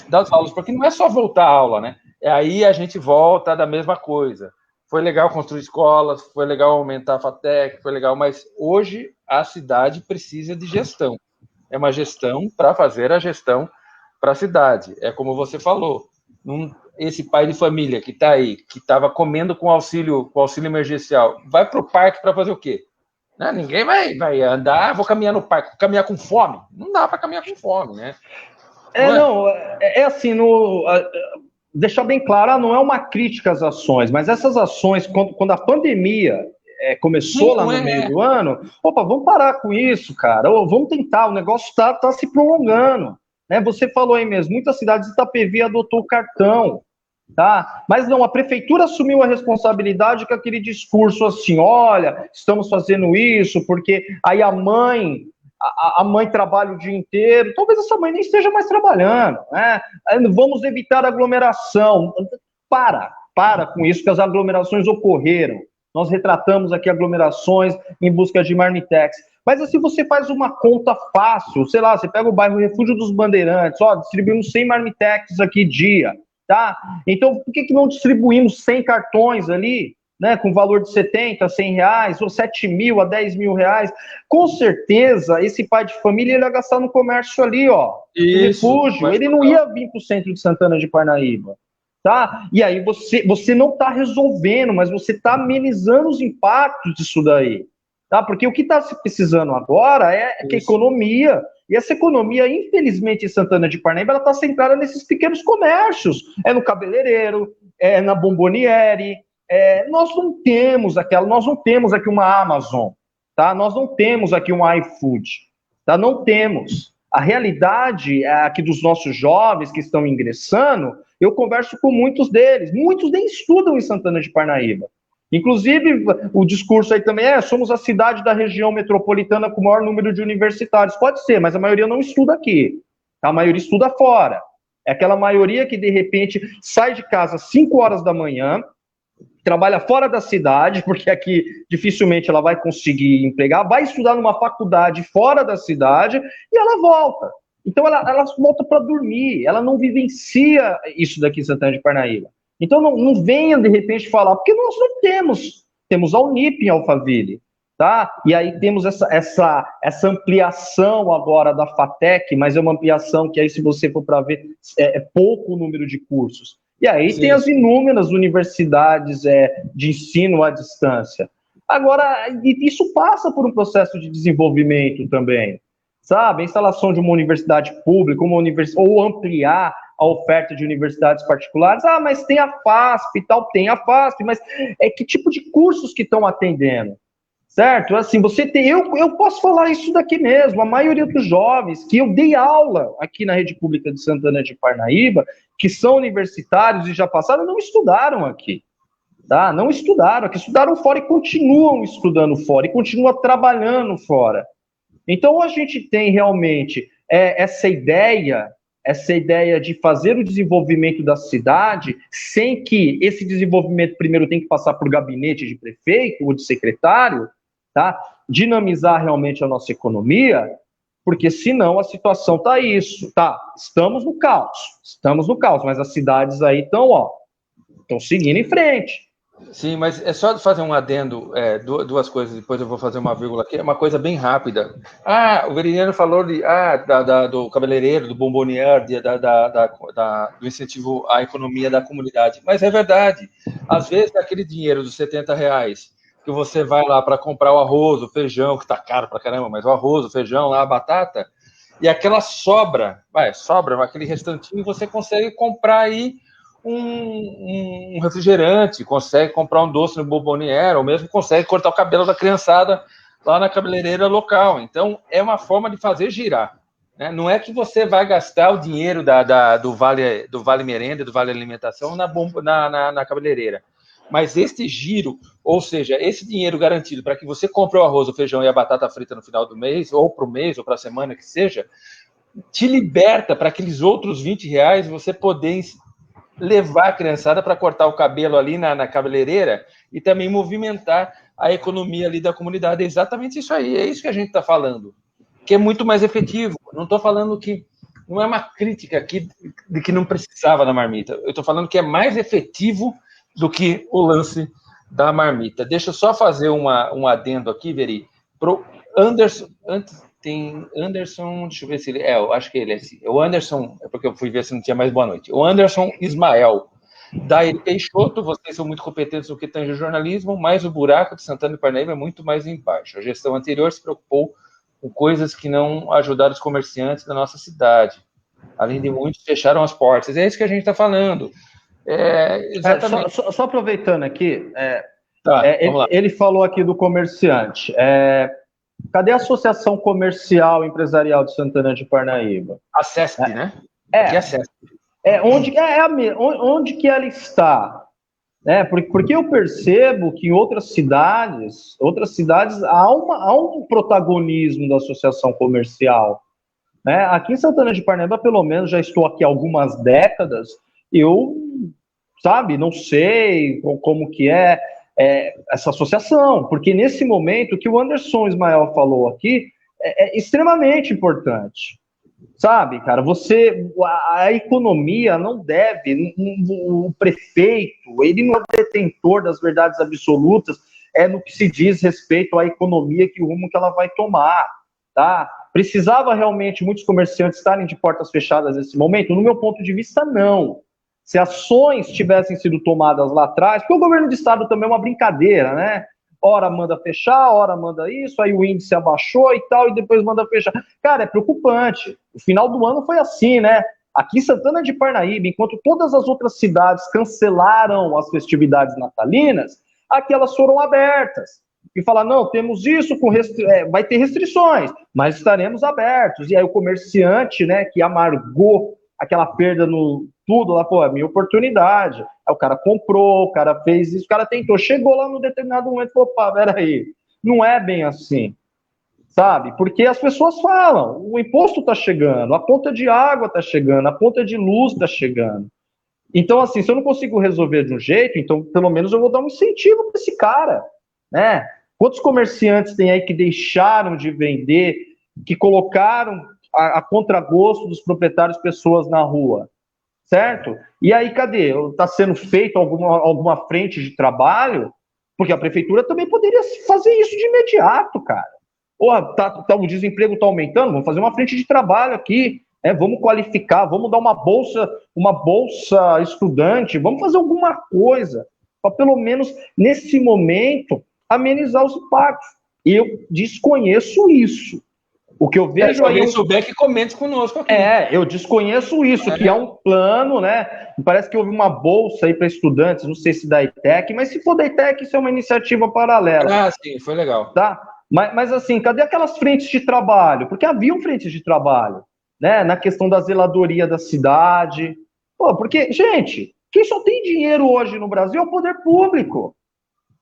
das aulas, porque não é só voltar à aula, né? Aí a gente volta da mesma coisa. Foi legal construir escolas, foi legal aumentar a FATEC, foi legal, mas hoje a cidade precisa de gestão. É uma gestão para fazer a gestão para a cidade. É como você falou, esse pai de família que está aí, que estava comendo com auxílio emergencial, vai para o parque para fazer o quê? Ninguém vai andar, vou caminhar no parque, caminhar com fome. Não dá para caminhar com fome, né? Assim, deixar bem claro, não é uma crítica às ações, mas essas ações, quando a pandemia começou lá no meio do ano, vamos parar com isso, cara, vamos tentar, o negócio está se prolongando. Né? Você falou aí mesmo, muitas cidades de Itapevi adotou o cartão, tá? Mas não, a prefeitura assumiu a responsabilidade com aquele discurso assim, olha, estamos fazendo isso porque aí a mãe trabalha o dia inteiro, talvez essa mãe nem esteja mais trabalhando, né? Vamos evitar aglomeração. Para com isso, que as aglomerações ocorreram. Nós retratamos aqui aglomerações em busca de marmitex. Mas assim, você faz uma conta fácil, sei lá, você pega o bairro Refúgio dos Bandeirantes, distribuímos 100 marmitex aqui dia, tá? Então, por que não distribuímos 100 cartões ali, né, com valor de 70, 100 reais, ou 7 mil a 10 mil reais? Com certeza, esse pai de família ele ia gastar no comércio ali, no Refúgio, ele não ia vir para o centro de Santana de Parnaíba. Tá? E aí você não está resolvendo, mas você está amenizando os impactos disso daí. Tá? Porque o que está se precisando agora é que a economia, e essa economia, infelizmente, em Santana de Parnaíba, ela está centrada nesses pequenos comércios. É no cabeleireiro, é na bomboniere. Nós não temos aqui uma Amazon, tá? Nós não temos aqui um iFood, tá? Não temos. A realidade aqui dos nossos jovens que estão ingressando, eu converso com muitos deles nem estudam em Santana de Parnaíba. Inclusive, o discurso aí também somos a cidade da região metropolitana com o maior número de universitários. Pode ser, mas a maioria não estuda aqui. Tá? A maioria estuda fora. É aquela maioria que, de repente, sai de casa às 5 horas da manhã, trabalha fora da cidade, porque aqui dificilmente ela vai conseguir empregar, vai estudar numa faculdade fora da cidade e ela volta. Então ela volta para dormir, ela não vivencia isso daqui em Santana de Parnaíba. Então não venha de repente falar, porque nós não temos a Unip em Alphaville, tá? E aí temos essa ampliação agora da FATEC, mas é uma ampliação que aí, se você for para ver, é pouco o número de cursos. E aí tem as inúmeras universidades de ensino à distância. Agora, isso passa por um processo de desenvolvimento também, sabe? A instalação de uma universidade pública, ou ampliar a oferta de universidades particulares. Ah, mas tem a FASP e tal, tem a FASP, mas que tipo de cursos que estão atendendo? Certo? Assim, eu posso falar isso daqui mesmo, a maioria dos jovens que eu dei aula aqui na rede pública de Santana de Parnaíba, que são universitários e já passaram, não estudaram aqui, tá? Não estudaram aqui, estudaram fora e continuam estudando fora, e continuam trabalhando fora. Então, a gente tem realmente essa ideia de fazer o desenvolvimento da cidade, sem que esse desenvolvimento primeiro tem que passar por gabinete de prefeito ou de secretário, tá? Dinamizar realmente a nossa economia, porque senão a situação tá isso, tá? Estamos no caos, mas as cidades aí estão seguindo em frente. Sim, mas é só fazer um adendo, duas coisas, depois eu vou fazer uma vírgula aqui, é uma coisa bem rápida. O Veridiano falou do cabeleireiro, do bombonier, do incentivo à economia da comunidade, mas é verdade, às vezes aquele dinheiro dos R$70, que você vai lá para comprar o arroz, o feijão, que está caro pra caramba, mas o arroz, o feijão, lá, a batata, e aquela sobra, aquele restantinho, você consegue comprar aí um refrigerante, consegue comprar um doce no Bomboniere, ou mesmo consegue cortar o cabelo da criançada lá na cabeleireira local. Então, é uma forma de fazer girar, né? Não é que você vai gastar o dinheiro do Vale Merenda, do Vale Alimentação na cabeleireira. Mas este giro, ou seja, esse dinheiro garantido para que você compre o arroz, o feijão e a batata frita no final do mês, ou para o mês, ou para a semana que seja, te liberta para aqueles outros R$20 você poder levar a criançada para cortar o cabelo ali na cabeleireira e também movimentar a economia ali da comunidade. É exatamente isso aí, é isso que a gente está falando, que é muito mais efetivo. Não estou falando que... Não é uma crítica aqui de que não precisava da marmita. Eu estou falando que é mais efetivo do que o lance da marmita. Deixa eu só fazer um adendo aqui, Veri, para o Anderson. Tem Anderson, deixa eu ver se ele... eu acho que ele é assim. O Anderson, é porque eu fui ver se não tinha mais boa noite. O Anderson Ismael. Daí Peixoto, vocês são muito competentes no que tange o jornalismo, mas o buraco de Santana e Parnaíba é muito mais embaixo. A gestão anterior se preocupou com coisas que não ajudaram os comerciantes da nossa cidade. Além de muitos, fecharam as portas. É isso que a gente está falando. Exatamente. Só aproveitando aqui, Vamos lá. ele falou aqui do comerciante. Cadê a Associação Comercial Empresarial de Santana de Parnaíba? A CESP, né? Aqui é a CESP. Onde que ela está? Porque eu percebo que em outras cidades há um protagonismo da Associação Comercial. Né? Aqui em Santana de Parnaíba, pelo menos, já estou aqui há algumas décadas, eu, não sei como que é essa associação, porque nesse momento, o que o Anderson Ismael falou aqui é extremamente importante. Sabe, cara, a economia não deve, o prefeito, ele não é detentor das verdades absolutas, no que se diz respeito à economia, que rumo que ela vai tomar, tá? Precisava realmente muitos comerciantes estarem de portas fechadas nesse momento? No meu ponto de vista, não. Se ações tivessem sido tomadas lá atrás, porque o governo do estado também é uma brincadeira, né? Ora manda fechar, ora manda isso, aí o índice abaixou e tal, e depois manda fechar. Cara, é preocupante. O final do ano foi assim, né? Aqui em Santana de Parnaíba, enquanto todas as outras cidades cancelaram as festividades natalinas, aqui elas foram abertas. E falar, não, temos isso, vai ter restrições, mas estaremos abertos. E aí o comerciante, né, que amargou aquela perda no tudo, lá, é minha oportunidade. Aí o cara comprou, o cara fez isso, o cara tentou, chegou lá no determinado momento e falou, opa, peraí, não é bem assim, sabe? Porque as pessoas falam, o imposto está chegando, a conta de água está chegando, a conta de luz está chegando. Então, assim, se eu não consigo resolver de um jeito, então pelo menos eu vou dar um incentivo para esse cara, né? Quantos comerciantes tem aí que deixaram de vender, que colocaram a contragosto dos proprietários pessoas na rua, certo? E aí, cadê? Está sendo feito alguma frente de trabalho? Porque a prefeitura também poderia fazer isso de imediato, cara. Porra, o desemprego está aumentando, vamos fazer uma frente de trabalho aqui, vamos qualificar, vamos dar uma bolsa estudante, vamos fazer alguma coisa, para pelo menos, nesse momento, amenizar os impactos. Eu desconheço isso. O que eu vejo se alguém souber que comente conosco aqui. Eu desconheço isso, que há um plano, né? Parece que houve uma bolsa aí para estudantes, não sei se da ITEC, mas se for da ITEC, isso é uma iniciativa paralela. Ah, sim, foi legal. Tá? Mas assim, cadê aquelas frentes de trabalho? Porque haviam frentes de trabalho, né? Na questão da zeladoria da cidade. Pô, porque, gente, quem só tem dinheiro hoje no Brasil é o poder público.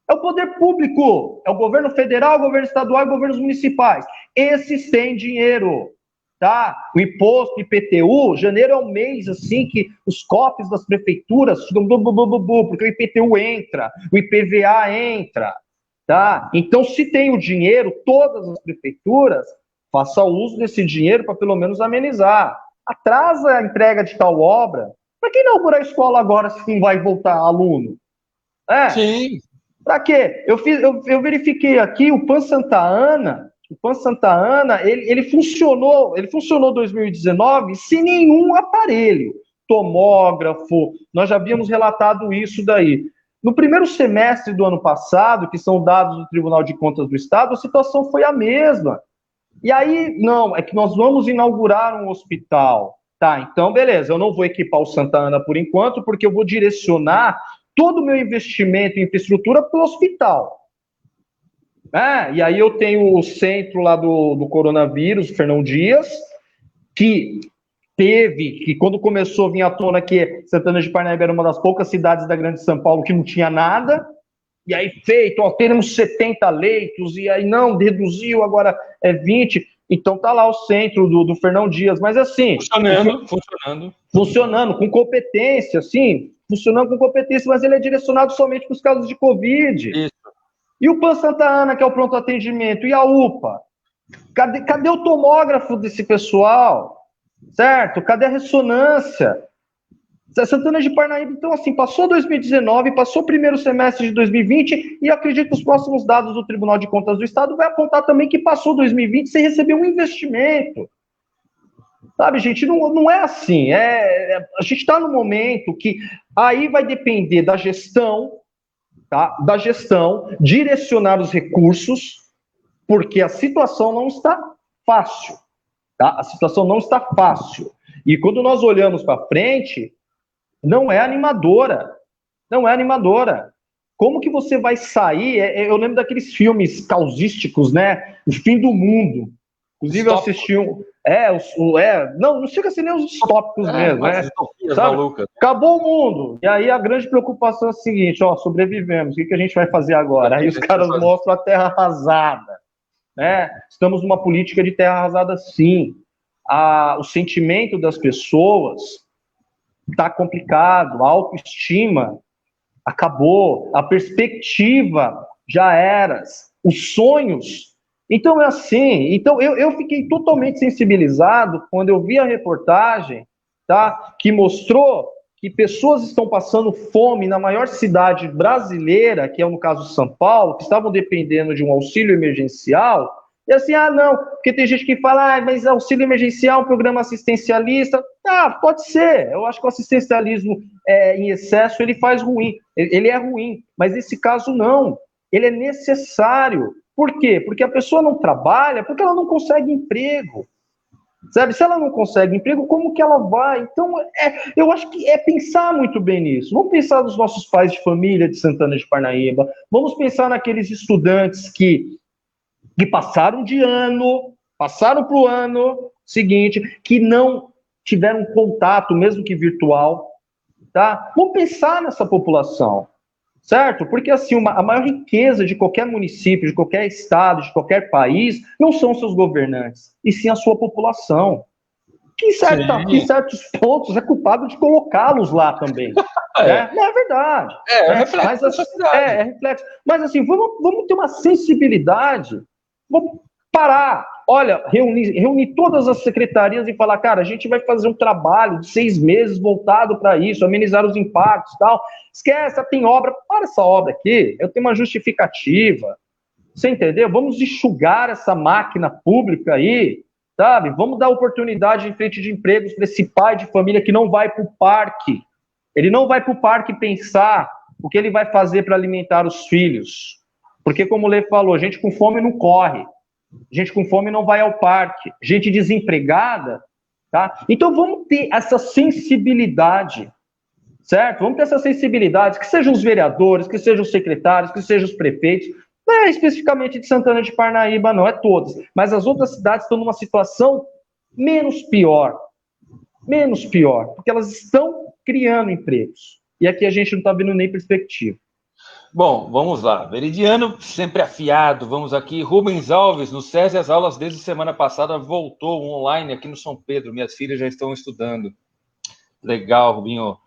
É o poder público. É o governo federal, o governo estadual e governos municipais. Esses têm dinheiro. Tá? O imposto IPTU, janeiro é um mês assim que os cofres das prefeituras, porque o IPTU entra, o IPVA entra. Tá? Então, se tem o dinheiro, todas as prefeituras, faça uso desse dinheiro para pelo menos amenizar. Atrasa a entrega de tal obra. Para que inaugurar a escola agora se não vai voltar aluno? Sim. Para quê? Eu verifiquei aqui o PAN Santa Ana. O PAN Santa Ana, ele funcionou 2019 sem nenhum aparelho, tomógrafo. Nós já havíamos relatado isso daí. No primeiro semestre do ano passado, que são dados do Tribunal de Contas do Estado, a situação foi a mesma. E aí, não, é que nós vamos inaugurar um hospital. Tá, então beleza, eu não vou equipar o Santa Ana por enquanto, porque eu vou direcionar todo o meu investimento em infraestrutura para o hospital. E aí eu tenho o centro lá do coronavírus, Fernão Dias, que quando começou a vir à tona que Santana de Parnaíba era uma das poucas cidades da grande São Paulo que não tinha nada, e aí teremos 70 leitos, e aí não, reduziu, agora é 20, então tá lá o centro do Fernão Dias, mas assim... Funcionando, com competência, assim, mas ele é direcionado somente para os casos de Covid. Isso. E o PAN Santa Ana, que é o pronto atendimento, e a UPA? Cadê o tomógrafo desse pessoal? Certo? Cadê a ressonância? Santana de Parnaíba, então, assim, passou 2019, passou o primeiro semestre de 2020, e acredito que os próximos dados do Tribunal de Contas do Estado vai apontar também que passou 2020 sem receber um investimento. Sabe, gente, não é assim. A gente está no momento que aí vai depender da gestão, tá? Da gestão, direcionar os recursos, porque a situação não está fácil. Tá? A situação não está fácil. E quando nós olhamos para frente, não é animadora. Não é animadora. Como que você vai sair? Eu lembro daqueles filmes causísticos, né? O fim do mundo. Inclusive, eu assisti um. Não chega a ser nem os distópicos mesmo, né? Sabe? Acabou o mundo. E aí a grande preocupação é a seguinte: sobrevivemos. O que a gente vai fazer agora? Aí os caras mostram a terra arrasada. Né? Estamos numa política de terra arrasada, sim. O sentimento das pessoas está complicado, a autoestima acabou, a perspectiva já era, os sonhos. Então é assim. Então eu fiquei totalmente sensibilizado quando eu vi a reportagem, tá, que mostrou que pessoas estão passando fome na maior cidade brasileira, que é no caso São Paulo, que estavam dependendo de um auxílio emergencial, e assim, não, porque tem gente que fala, mas auxílio emergencial é um programa assistencialista. Pode ser, eu acho que o assistencialismo em excesso, ele faz ruim, ele é ruim, mas nesse caso não, ele é necessário. Por quê? Porque a pessoa não trabalha, porque ela não consegue emprego. Sabe? Se ela não consegue emprego, como que ela vai? Então, eu acho que é pensar muito bem nisso. Vamos pensar nos nossos pais de família de Santana de Parnaíba, vamos pensar naqueles estudantes que passaram para o ano seguinte, que não tiveram contato, mesmo que virtual. Tá? Vamos pensar nessa população. certo? Porque assim, a maior riqueza de qualquer município, de qualquer estado, de qualquer país, não são seus governantes, e sim a sua população. Que em certos pontos é culpado de colocá-los lá também. Né? Não é verdade. É Né? reflexo Mas, da sociedade. é reflexo. Mas assim, vamos ter uma sensibilidade, vamos parar. Olha, reunir todas as secretarias e falar, cara, a gente vai fazer um trabalho de 6 meses voltado para isso, amenizar os impactos e tal. Esquece, tem obra, para essa obra aqui, eu tenho uma justificativa. Você entendeu? Vamos enxugar essa máquina pública aí, sabe? Vamos dar oportunidade em frente de empregos para esse pai de família que não vai para o parque. Ele não vai para o parque pensar o que ele vai fazer para alimentar os filhos. Porque, como o Lê falou, gente com fome não corre. Gente com fome não vai ao parque. Gente desempregada, tá? Então vamos ter essa sensibilidade, certo? Vamos ter essa sensibilidade, que sejam os vereadores, que sejam os secretários, que sejam os prefeitos. Não é especificamente de Santana de Parnaíba, não, é todas. Mas as outras cidades estão numa situação menos pior, porque elas estão criando empregos. E aqui a gente não está vendo nem perspectiva. Bom, vamos lá. Veridiano, sempre afiado. Vamos aqui. Rubens Alves, no SESI, as aulas desde semana passada voltou online aqui no São Pedro. Minhas filhas já estão estudando. Legal, Rubinho.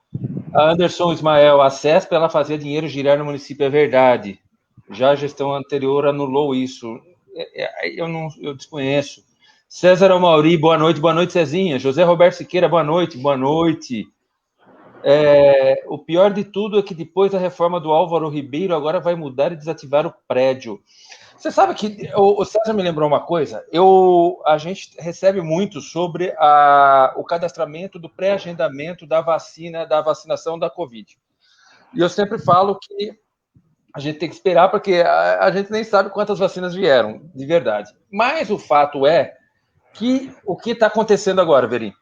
A Anderson Ismael, a CESP, ela fazia dinheiro girar no município, é verdade. Já a gestão anterior anulou isso. Eu desconheço. César Amauri, boa noite, Cezinha. José Roberto Siqueira, boa noite. O pior de tudo é que depois da reforma do Álvaro Ribeiro, agora vai mudar e desativar o prédio. Você sabe que o César me lembrou uma coisa? A gente recebe muito sobre o cadastramento do pré-agendamento da vacinação da Covid. E eu sempre falo que a gente tem que esperar, porque a gente nem sabe quantas vacinas vieram, de verdade. Mas o fato é que o que está acontecendo agora, Veri?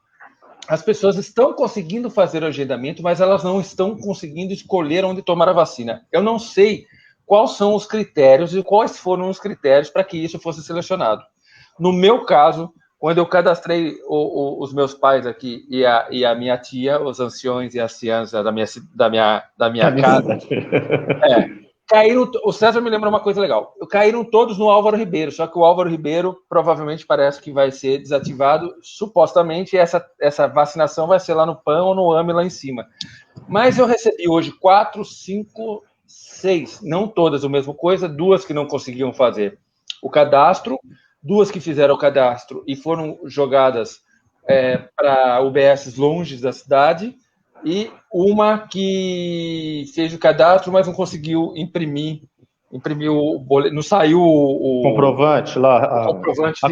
As pessoas estão conseguindo fazer o agendamento, mas elas não estão conseguindo escolher onde tomar a vacina. Eu não sei quais são os critérios e quais foram os critérios para que isso fosse selecionado. No meu caso, quando eu cadastrei os meus pais aqui e a minha tia, os anciões e anciãs da minha casa, caíram. O César me lembrou uma coisa legal. Caíram todos no Álvaro Ribeiro, só que o Álvaro Ribeiro provavelmente parece que vai ser desativado. Supostamente essa vacinação vai ser lá no PAN ou no AME lá em cima. Mas eu recebi hoje 4, 5, 6, não todas a mesma coisa, 2 que não conseguiam fazer o cadastro, 2 que fizeram o cadastro e foram jogadas para UBSs longe da cidade, e uma que fez o cadastro, mas não conseguiu imprimir o boleto, não saiu o comprovante lá, a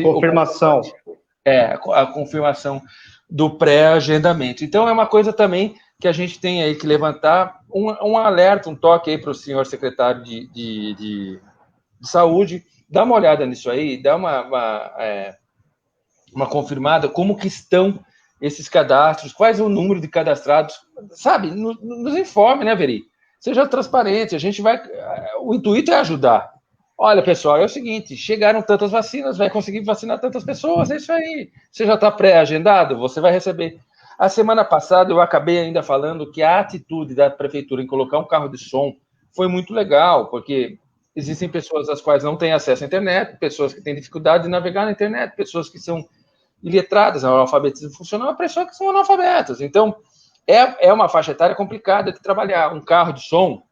confirmação. A confirmação do pré-agendamento. Então é uma coisa também que a gente tem aí que levantar um alerta, um toque aí para o senhor secretário de saúde, dá uma olhada nisso aí, dá uma confirmada, como que estão esses cadastros, quais é o número de cadastrados, sabe? Nos informe, né, Veri? Seja transparente, a gente vai... O intuito é ajudar. Olha, pessoal, é o seguinte, chegaram tantas vacinas, vai conseguir vacinar tantas pessoas, é isso aí. Você já está pré-agendado, você vai receber. A semana passada eu acabei ainda falando que a atitude da prefeitura em colocar um carro de som foi muito legal, porque existem pessoas às quais não têm acesso à internet, pessoas que têm dificuldade de navegar na internet, pessoas que são iletradas, analfabetismo funcional, pessoas que são analfabetas. Então, é uma faixa etária complicada de trabalhar. Um carro de som,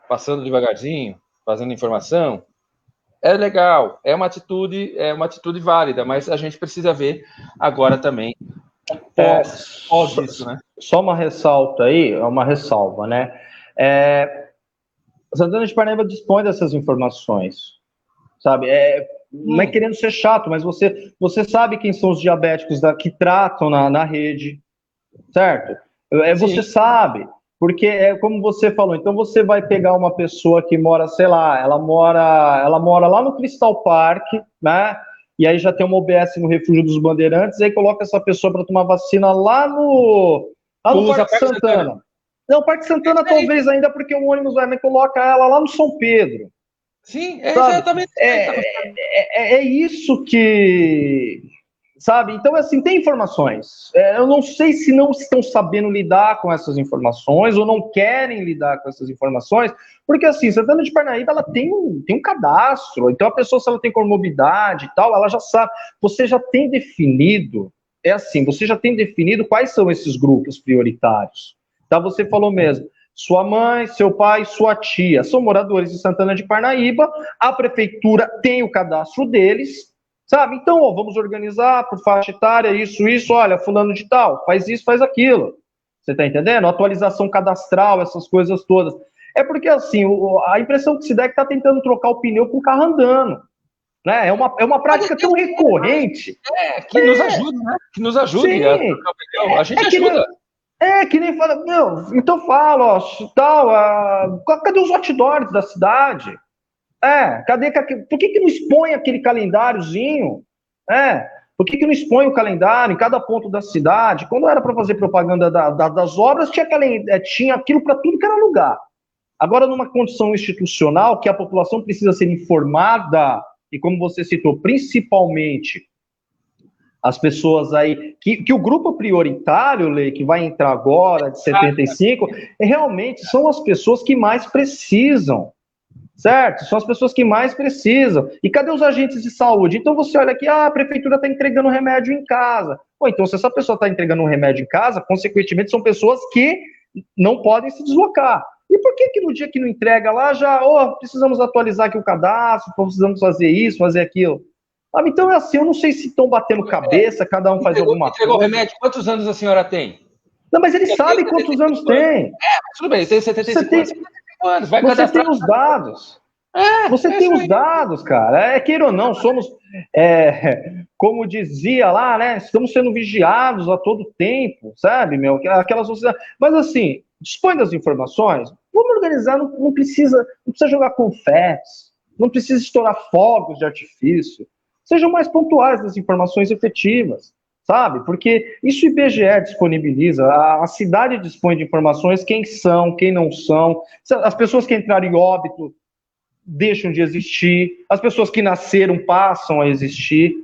passando devagarzinho, fazendo informação, é legal, é uma atitude válida, mas a gente precisa ver agora também pós isso, né? Só uma ressalta aí, uma ressalva, né? Santana de Parnaíba dispõe dessas informações, sabe? Não é querendo ser chato, mas você sabe quem são os diabéticos que tratam na rede, certo? Você sabe, porque como você falou, então você vai pegar uma pessoa que mora, sei lá, ela mora lá no Crystal Park, né? E aí já tem uma UBS no Refúgio dos Bandeirantes, e aí coloca essa pessoa para tomar vacina lá no Parque Santana. Não, Parque Santana talvez ainda, porque o ônibus vai, mas coloca ela lá no São Pedro. Sim, exatamente. É isso que, sabe? Então, assim, tem informações. Eu não sei se não estão sabendo lidar com essas informações ou não querem lidar com essas informações, porque, assim, Santana de Parnaíba, ela tem um cadastro, então a pessoa, se ela tem comorbidade e tal, ela já sabe. Você já tem definido, você já tem definido quais são esses grupos prioritários. Tá? Você falou mesmo, sua mãe, seu pai, sua tia são moradores de Santana de Parnaíba, a prefeitura tem o cadastro deles, sabe? Então, ó, vamos organizar por faixa etária, isso, olha, fulano de tal, faz isso, faz aquilo. Você tá entendendo? Atualização cadastral, essas coisas todas. É porque, assim, a impressão que se dá é que tá tentando trocar o pneu com o carro andando. Né? É uma prática tão recorrente. Que nos ajude, né? Que nos ajude Sim. a trocar o pneu. A gente ajuda. Que nem fala, meu, então fala, ó, tal, cadê os outdoors da cidade? Por que não expõe aquele calendáriozinho? Por que não expõe o calendário em cada ponto da cidade? Quando era para fazer propaganda das obras, tinha aquilo para tudo que era lugar. Agora, numa condição institucional, que a população precisa ser informada, e como você citou, principalmente as pessoas aí, que o grupo prioritário, Lei, que vai entrar agora, de 75, realmente são as pessoas que mais precisam, certo? São as pessoas que mais precisam. E cadê os agentes de saúde? Então você olha aqui, a prefeitura está entregando remédio em casa. Pô, então se essa pessoa está entregando um remédio em casa, consequentemente são pessoas que não podem se deslocar. E por que no dia que não entrega lá, já, precisamos atualizar aqui o cadastro, precisamos fazer isso, fazer aquilo? Então é assim, eu não sei se estão batendo cabeça, cada um faz alguma coisa. Entregou o remédio, quantos anos a senhora tem? Não, mas ele sabe quantos anos tem. Tudo bem, tem 75 anos. Vai você tem os dados. Você tem os dados, cara. Queira ou não, somos, como dizia lá, né? Estamos sendo vigiados a todo tempo, sabe, meu? Aquela sociedade. Mas assim, dispõe das informações, vamos organizar, não precisa jogar confetes, não precisa estourar fogos de artifício. Sejam mais pontuais nas informações efetivas, sabe? Porque isso o IBGE disponibiliza, a cidade dispõe de informações, quem são, quem não são, as pessoas que entraram em óbito deixam de existir, as pessoas que nasceram passam a existir.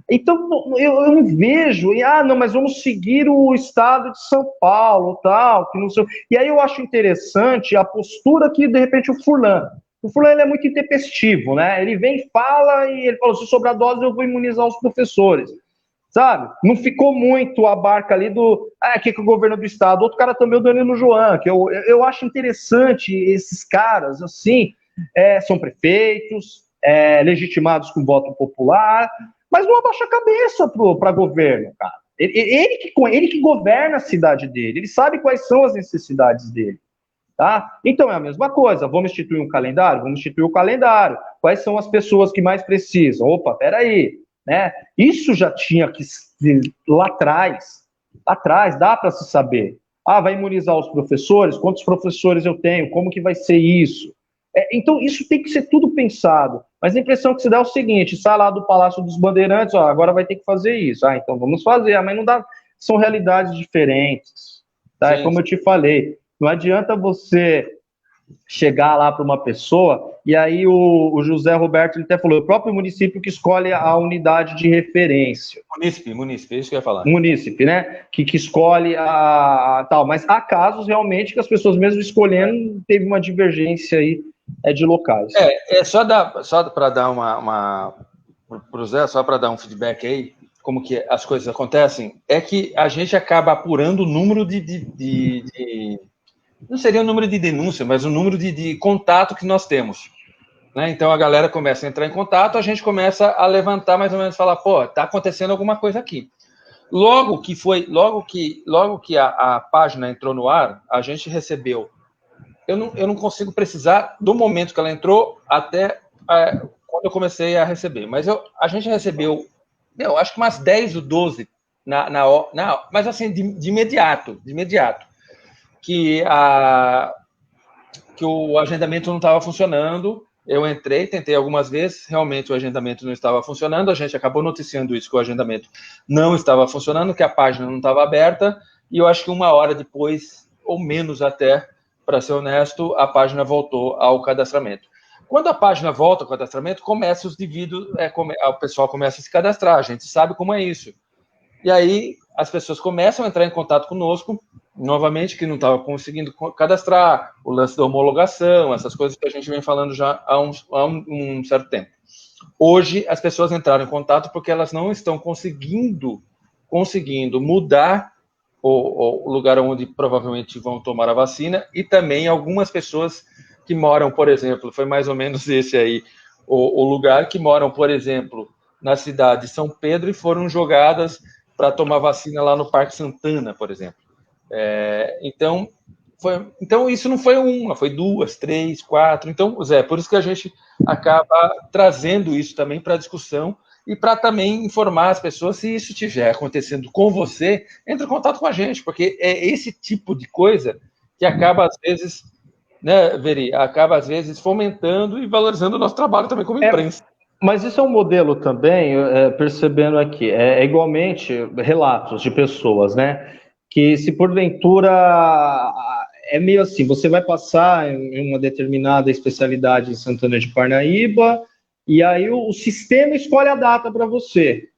Então, eu não vejo, não, mas vamos seguir o estado de São Paulo, tal, que não sei. E aí eu acho interessante a postura que, de repente, o Furlan ele é muito intempestivo, né? Ele vem e fala, e ele falou, se sobrar dose eu vou imunizar os professores, sabe? Não ficou muito a barca ali do, que o governo do estado. Outro cara também, o Danilo Joan, que eu acho interessante esses caras, assim, são prefeitos, legitimados com voto popular, mas não abaixa a cabeça para governo, cara. Ele que governa a cidade dele, ele sabe quais são as necessidades dele. Tá? Então é a mesma coisa, vamos instituir um calendário? Vamos instituir o calendário. Quais são as pessoas que mais precisam? Opa, peraí, né? Isso já tinha que lá atrás, dá para se saber. Vai imunizar os professores? Quantos professores eu tenho? Como que vai ser isso? Então isso tem que ser tudo pensado. Mas a impressão que se dá é o seguinte, sai lá do Palácio dos Bandeirantes, agora vai ter que fazer isso. Então vamos fazer, mas não dá, são realidades diferentes. Tá? É como eu te falei. Não adianta você chegar lá para uma pessoa, e aí o José Roberto ele até falou, o próprio município que escolhe a unidade de referência. Munícipe, é isso que eu ia falar. Munícipe, né? Que escolhe a tal. Mas há casos realmente que as pessoas mesmo escolhendo teve uma divergência aí de locais. Só para dar pro Zé, só para dar um feedback aí, como que as coisas acontecem, é que a gente acaba apurando o número não seria o número de denúncia, mas o número de contato que nós temos. Né? Então a galera começa a entrar em contato, a gente começa a levantar mais ou menos, falar, tá acontecendo alguma coisa aqui. Logo que a página entrou no ar, a gente recebeu. Eu não consigo precisar do momento que ela entrou até quando eu comecei a receber, mas a gente recebeu, acho que umas 10 ou 12 mas assim, de imediato. Que o agendamento não estava funcionando. Eu entrei, tentei algumas vezes, realmente o agendamento não estava funcionando, a gente acabou noticiando isso, que o agendamento não estava funcionando, que a página não estava aberta, e eu acho que 1 hora depois, ou menos até, para ser honesto, a página voltou ao cadastramento. Quando a página volta ao cadastramento, começa os devidos, o pessoal começa a se cadastrar, a gente sabe como é isso. E aí as pessoas começam a entrar em contato conosco, novamente, que não estavam conseguindo cadastrar, o lance da homologação, essas coisas que a gente vem falando já há um certo tempo. Hoje, as pessoas entraram em contato porque elas não estão conseguindo mudar o lugar onde provavelmente vão tomar a vacina, e também algumas pessoas que moram, por exemplo, foi mais ou menos esse aí, o lugar que moram, por exemplo, na cidade de São Pedro e foram jogadas para tomar vacina lá no Parque Santana, por exemplo. Então, isso não foi uma, foi 2, 3, 4. Então, Zé, por isso que a gente acaba trazendo isso também para a discussão e para também informar as pessoas, se isso estiver acontecendo com você, entre em contato com a gente, porque é esse tipo de coisa que acaba, às vezes, né, Veri, acaba, às vezes, fomentando e valorizando o nosso trabalho também como imprensa. Mas isso é um modelo também, percebendo aqui, igualmente relatos de pessoas, né? Que se porventura é meio assim, você vai passar em uma determinada especialidade em Santana de Parnaíba, e aí o sistema escolhe a data para você,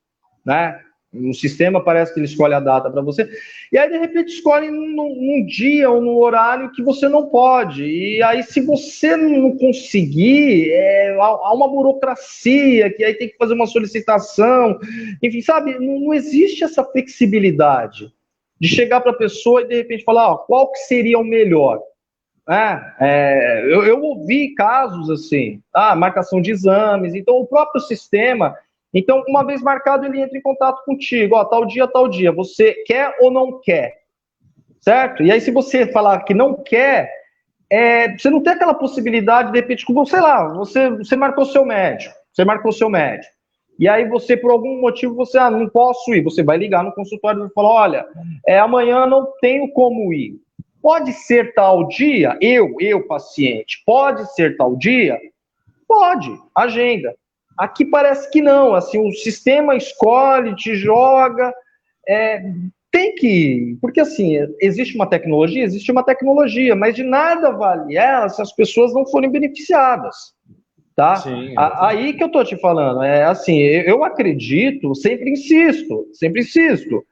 né? O sistema parece que ele escolhe a data para você, e aí de repente escolhe num dia ou num horário que você não pode, e aí se você não conseguir, há uma burocracia, que aí tem que fazer uma solicitação, enfim, sabe, não existe essa flexibilidade de chegar para a pessoa e de repente falar, qual que seria o melhor? Eu ouvi casos assim, marcação de exames, então o próprio sistema, então uma vez marcado ele entra em contato contigo, tal dia, você quer ou não quer, certo? E aí se você falar que não quer, você não tem aquela possibilidade de repente, sei lá, você marcou seu médico, e aí você, por algum motivo, você, não posso ir, você vai ligar no consultório e falar, olha, amanhã não tenho como ir. Pode ser tal dia? Eu, paciente, pode ser tal dia? Pode, agenda. Aqui parece que não, assim, o sistema escolhe, te joga, tem que ir, porque assim, existe uma tecnologia, mas de nada vale ela se as pessoas não forem beneficiadas. Tá? Sim, aí que eu tô te falando, assim, eu acredito, sempre insisto,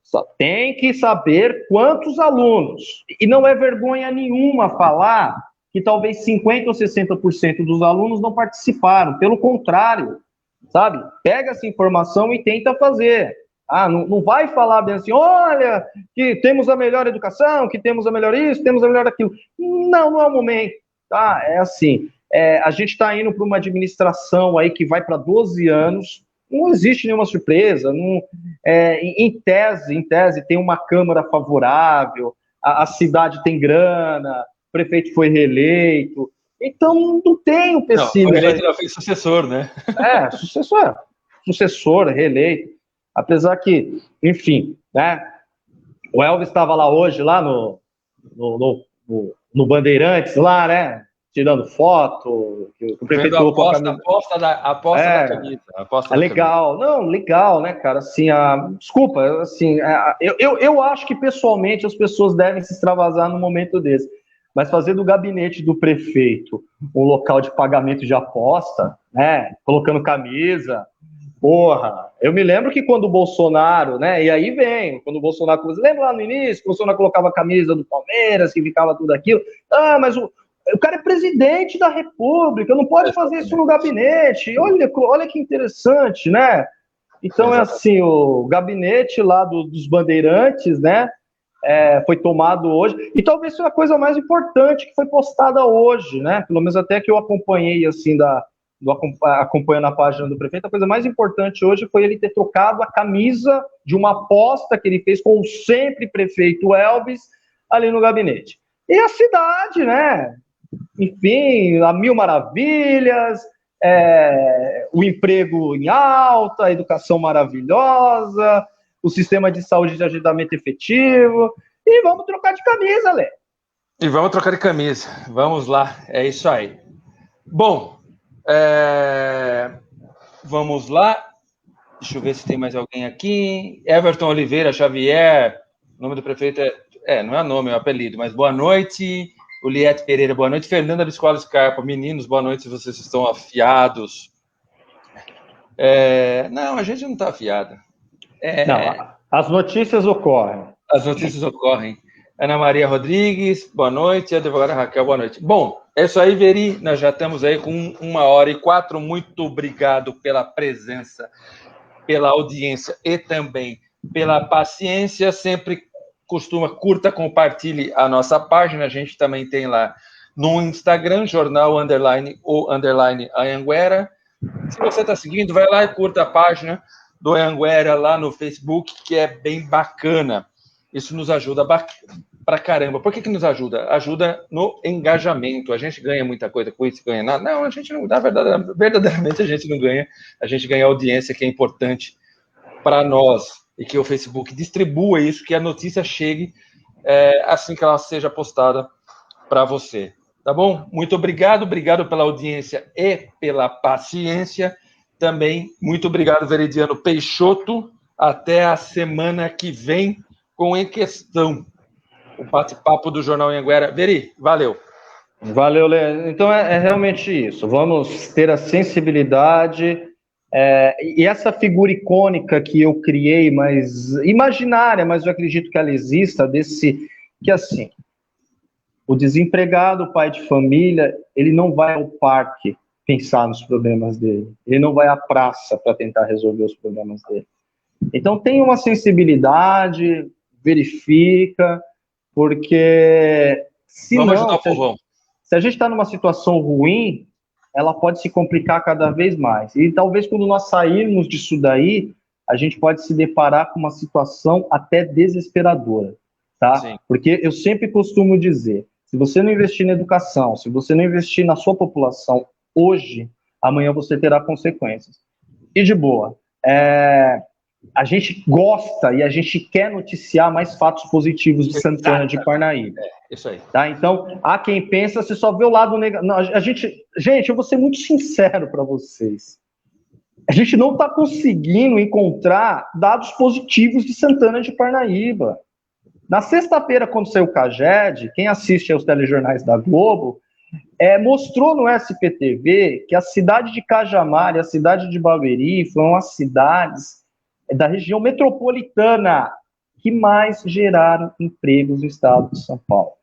só tem que saber quantos alunos, e não é vergonha nenhuma falar que talvez 50% ou 60% dos alunos não participaram, pelo contrário, sabe? Pega essa informação e tenta fazer. Não vai falar bem assim, olha, que temos a melhor educação, que temos a melhor isso, temos a melhor aquilo. Não é o momento, tá? É assim, a gente está indo para uma administração aí que vai para 12 anos, não existe nenhuma surpresa, em tese tem uma Câmara favorável, a cidade tem grana, o prefeito foi reeleito, então não tem o empecilho. Não, o reeleito já fez sucessor, né? Sucessor, reeleito, apesar que, enfim, né, o Elvis estava lá hoje, lá no Bandeirantes, lá, né, tirando foto, que o prefeito colocou a camisa. Aposta da camisa. Legal, legal, né, cara, assim, desculpa, assim, eu acho que pessoalmente as pessoas devem se extravasar num momento desse, mas fazer do gabinete do prefeito um local de pagamento de aposta, né, colocando camisa, porra, eu me lembro que quando o Bolsonaro, né, e aí vem, quando o Bolsonaro, lembra lá no início, que o Bolsonaro colocava a camisa do Palmeiras, que ficava tudo aquilo, mas o cara é presidente da República, não pode fazer isso no gabinete. Olha que interessante, né? Então, assim, o gabinete lá dos Bandeirantes, né, foi tomado hoje. E talvez seja a coisa mais importante que foi postada hoje, né? Pelo menos até que eu acompanhei, assim, acompanhando a página do prefeito, a coisa mais importante hoje foi ele ter trocado a camisa de uma aposta que ele fez com o sempre prefeito Elvis ali no gabinete. E a cidade, né? Enfim, a mil maravilhas, o emprego em alta, a educação maravilhosa, o sistema de saúde de agendamento efetivo, e vamos trocar de camisa, Lê. E vamos trocar de camisa, vamos lá, é isso aí. Bom, vamos lá, deixa eu ver se tem mais alguém aqui. Everton Oliveira Xavier, o nome do prefeito não é nome, é um apelido, mas boa noite. Uliette Pereira, boa noite. Fernanda da Escola Scarpa, meninos, boa noite, se vocês estão afiados. Não, a gente não está afiada. Não, as notícias ocorrem. As notícias ocorrem. Ana Maria Rodrigues, boa noite. Advogada Raquel, boa noite. Bom, é isso aí, Veri. Nós já estamos aí com 1h04. Muito obrigado pela presença, pela audiência e também pela paciência. Sempre curta, compartilhe a nossa página. A gente também tem lá no Instagram, jornal _ Anhanguera. Se você está seguindo, vai lá e curta a página do Anhanguera lá no Facebook, que é bem bacana. Isso nos ajuda pra caramba. Por que nos ajuda? Ajuda no engajamento. A gente ganha muita coisa com isso, ganha nada. Não, a gente não, verdadeiramente a gente não ganha. A gente ganha audiência, que é importante para nós, e que o Facebook distribua isso, que a notícia chegue assim que ela seja postada para você. Tá bom? Muito obrigado pela audiência e pela paciência. Também muito obrigado, Veridiano Peixoto. Até a semana que vem com Em Questão, o bate-papo do Jornal Anhanguera. Veri, valeu. Valeu, Leandro. Então é realmente isso. Vamos ter a sensibilidade e essa figura icônica que eu criei, mas imaginária, mas eu acredito que ela exista, que assim, o desempregado, o pai de família, ele não vai ao parque pensar nos problemas dele. Ele não vai à praça para tentar resolver os problemas dele. Então tenha uma sensibilidade, verifica, porque vamos ajudar o povão. Se a gente está numa situação ruim, ela pode se complicar cada vez mais. E talvez quando nós sairmos disso daí, a gente pode se deparar com uma situação até desesperadora, tá? Sim. Porque eu sempre costumo dizer, se você não investir na educação, se você não investir na sua população hoje, amanhã você terá consequências. E de boa, a gente gosta e a gente quer noticiar mais fatos positivos de Santana de Parnaíba. Isso aí. Tá? Então, há quem pensa, você só vê o lado negativo. Gente, eu vou ser muito sincero para vocês. A gente não está conseguindo encontrar dados positivos de Santana de Parnaíba. Na sexta-feira, quando saiu o CAGED, quem assiste aos telejornais da Globo, mostrou no SPTV que a cidade de Cajamar e a cidade de Barueri foram as cidades da região metropolitana que mais geraram empregos no estado de São Paulo.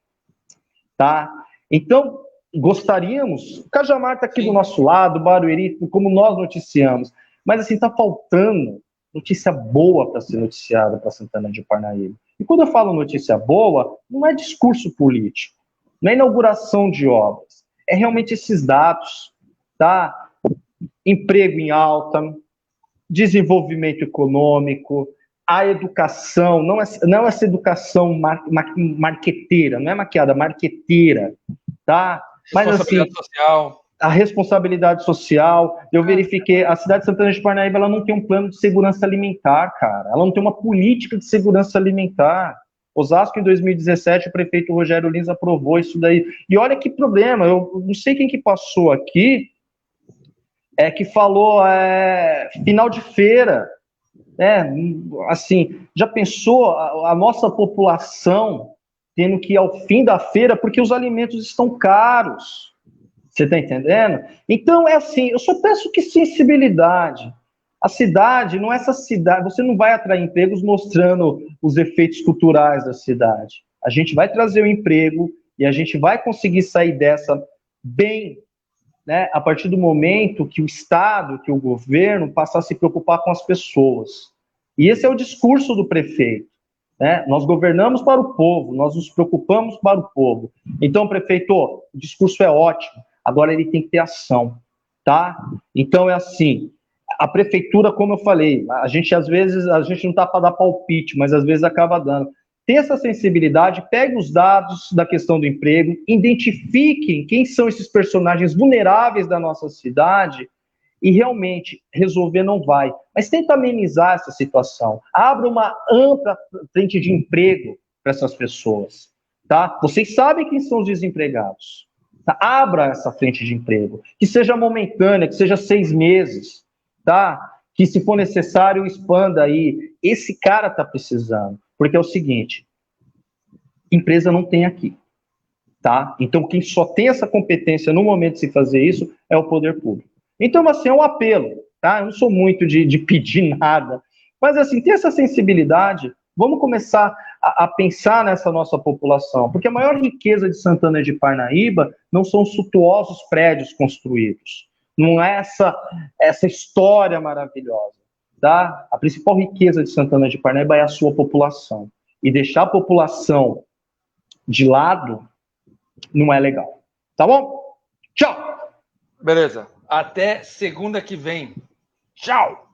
Tá? Então, gostaríamos... Cajamar está aqui do nosso lado, Barueri, como nós noticiamos, mas assim, está faltando notícia boa para ser noticiada para Santana de Parnaíba. E quando eu falo notícia boa, não é discurso político, não é inauguração de obras, é realmente esses dados, tá? Emprego em alta, desenvolvimento econômico, a educação, não essa educação marqueteira, não é maquiada, marqueteira, tá? Mas assim, social. A responsabilidade social, eu verifiquei, a cidade de Santana de Parnaíba, ela não tem um plano de segurança alimentar, cara, ela não tem uma política de segurança alimentar. Osasco, em 2017, o prefeito Rogério Lins aprovou isso daí, e olha que problema, eu não sei quem que passou aqui, que falou final de feira, assim, já pensou a nossa população tendo que ir ao fim da feira porque os alimentos estão caros, você está entendendo? Então, assim, eu só peço que sensibilidade, a cidade, não é essa cidade, você não vai atrair empregos mostrando os efeitos culturais da cidade, a gente vai trazer o emprego e a gente vai conseguir sair dessa bem, né, a partir do momento que o Estado, que o governo passar a se preocupar com as pessoas. E esse é o discurso do prefeito. Né? Nós governamos para o povo, nós nos preocupamos para o povo. Então, prefeito, o discurso é ótimo, agora ele tem que ter ação. Tá? Então, é assim, a prefeitura, como eu falei, a gente às vezes, a gente não está para dar palpite, mas às vezes acaba dando. Ter essa sensibilidade, pegue os dados da questão do emprego, identifiquem quem são esses personagens vulneráveis da nossa cidade e realmente resolver não vai. Mas tenta amenizar essa situação. Abra uma ampla frente de emprego para essas pessoas. Tá? Vocês sabem quem são os desempregados. Tá? Abra essa frente de emprego. Que seja momentânea, que seja 6 meses. Tá? Que se for necessário, expanda aí. Esse cara está precisando. Porque é o seguinte, empresa não tem aqui, tá? Então, quem só tem essa competência no momento de se fazer isso é o poder público. Então, assim, é um apelo, tá? Eu não sou muito de pedir nada, Mas, assim, ter essa sensibilidade, vamos começar a pensar nessa nossa população, porque a maior riqueza de Santana de Parnaíba não são os suntuosos prédios construídos, não é essa história maravilhosa, tá? A principal riqueza de Santana de Parnaíba é a sua população, e deixar a população de lado não é legal, tá bom? Tchau! Beleza, até segunda que vem. Tchau!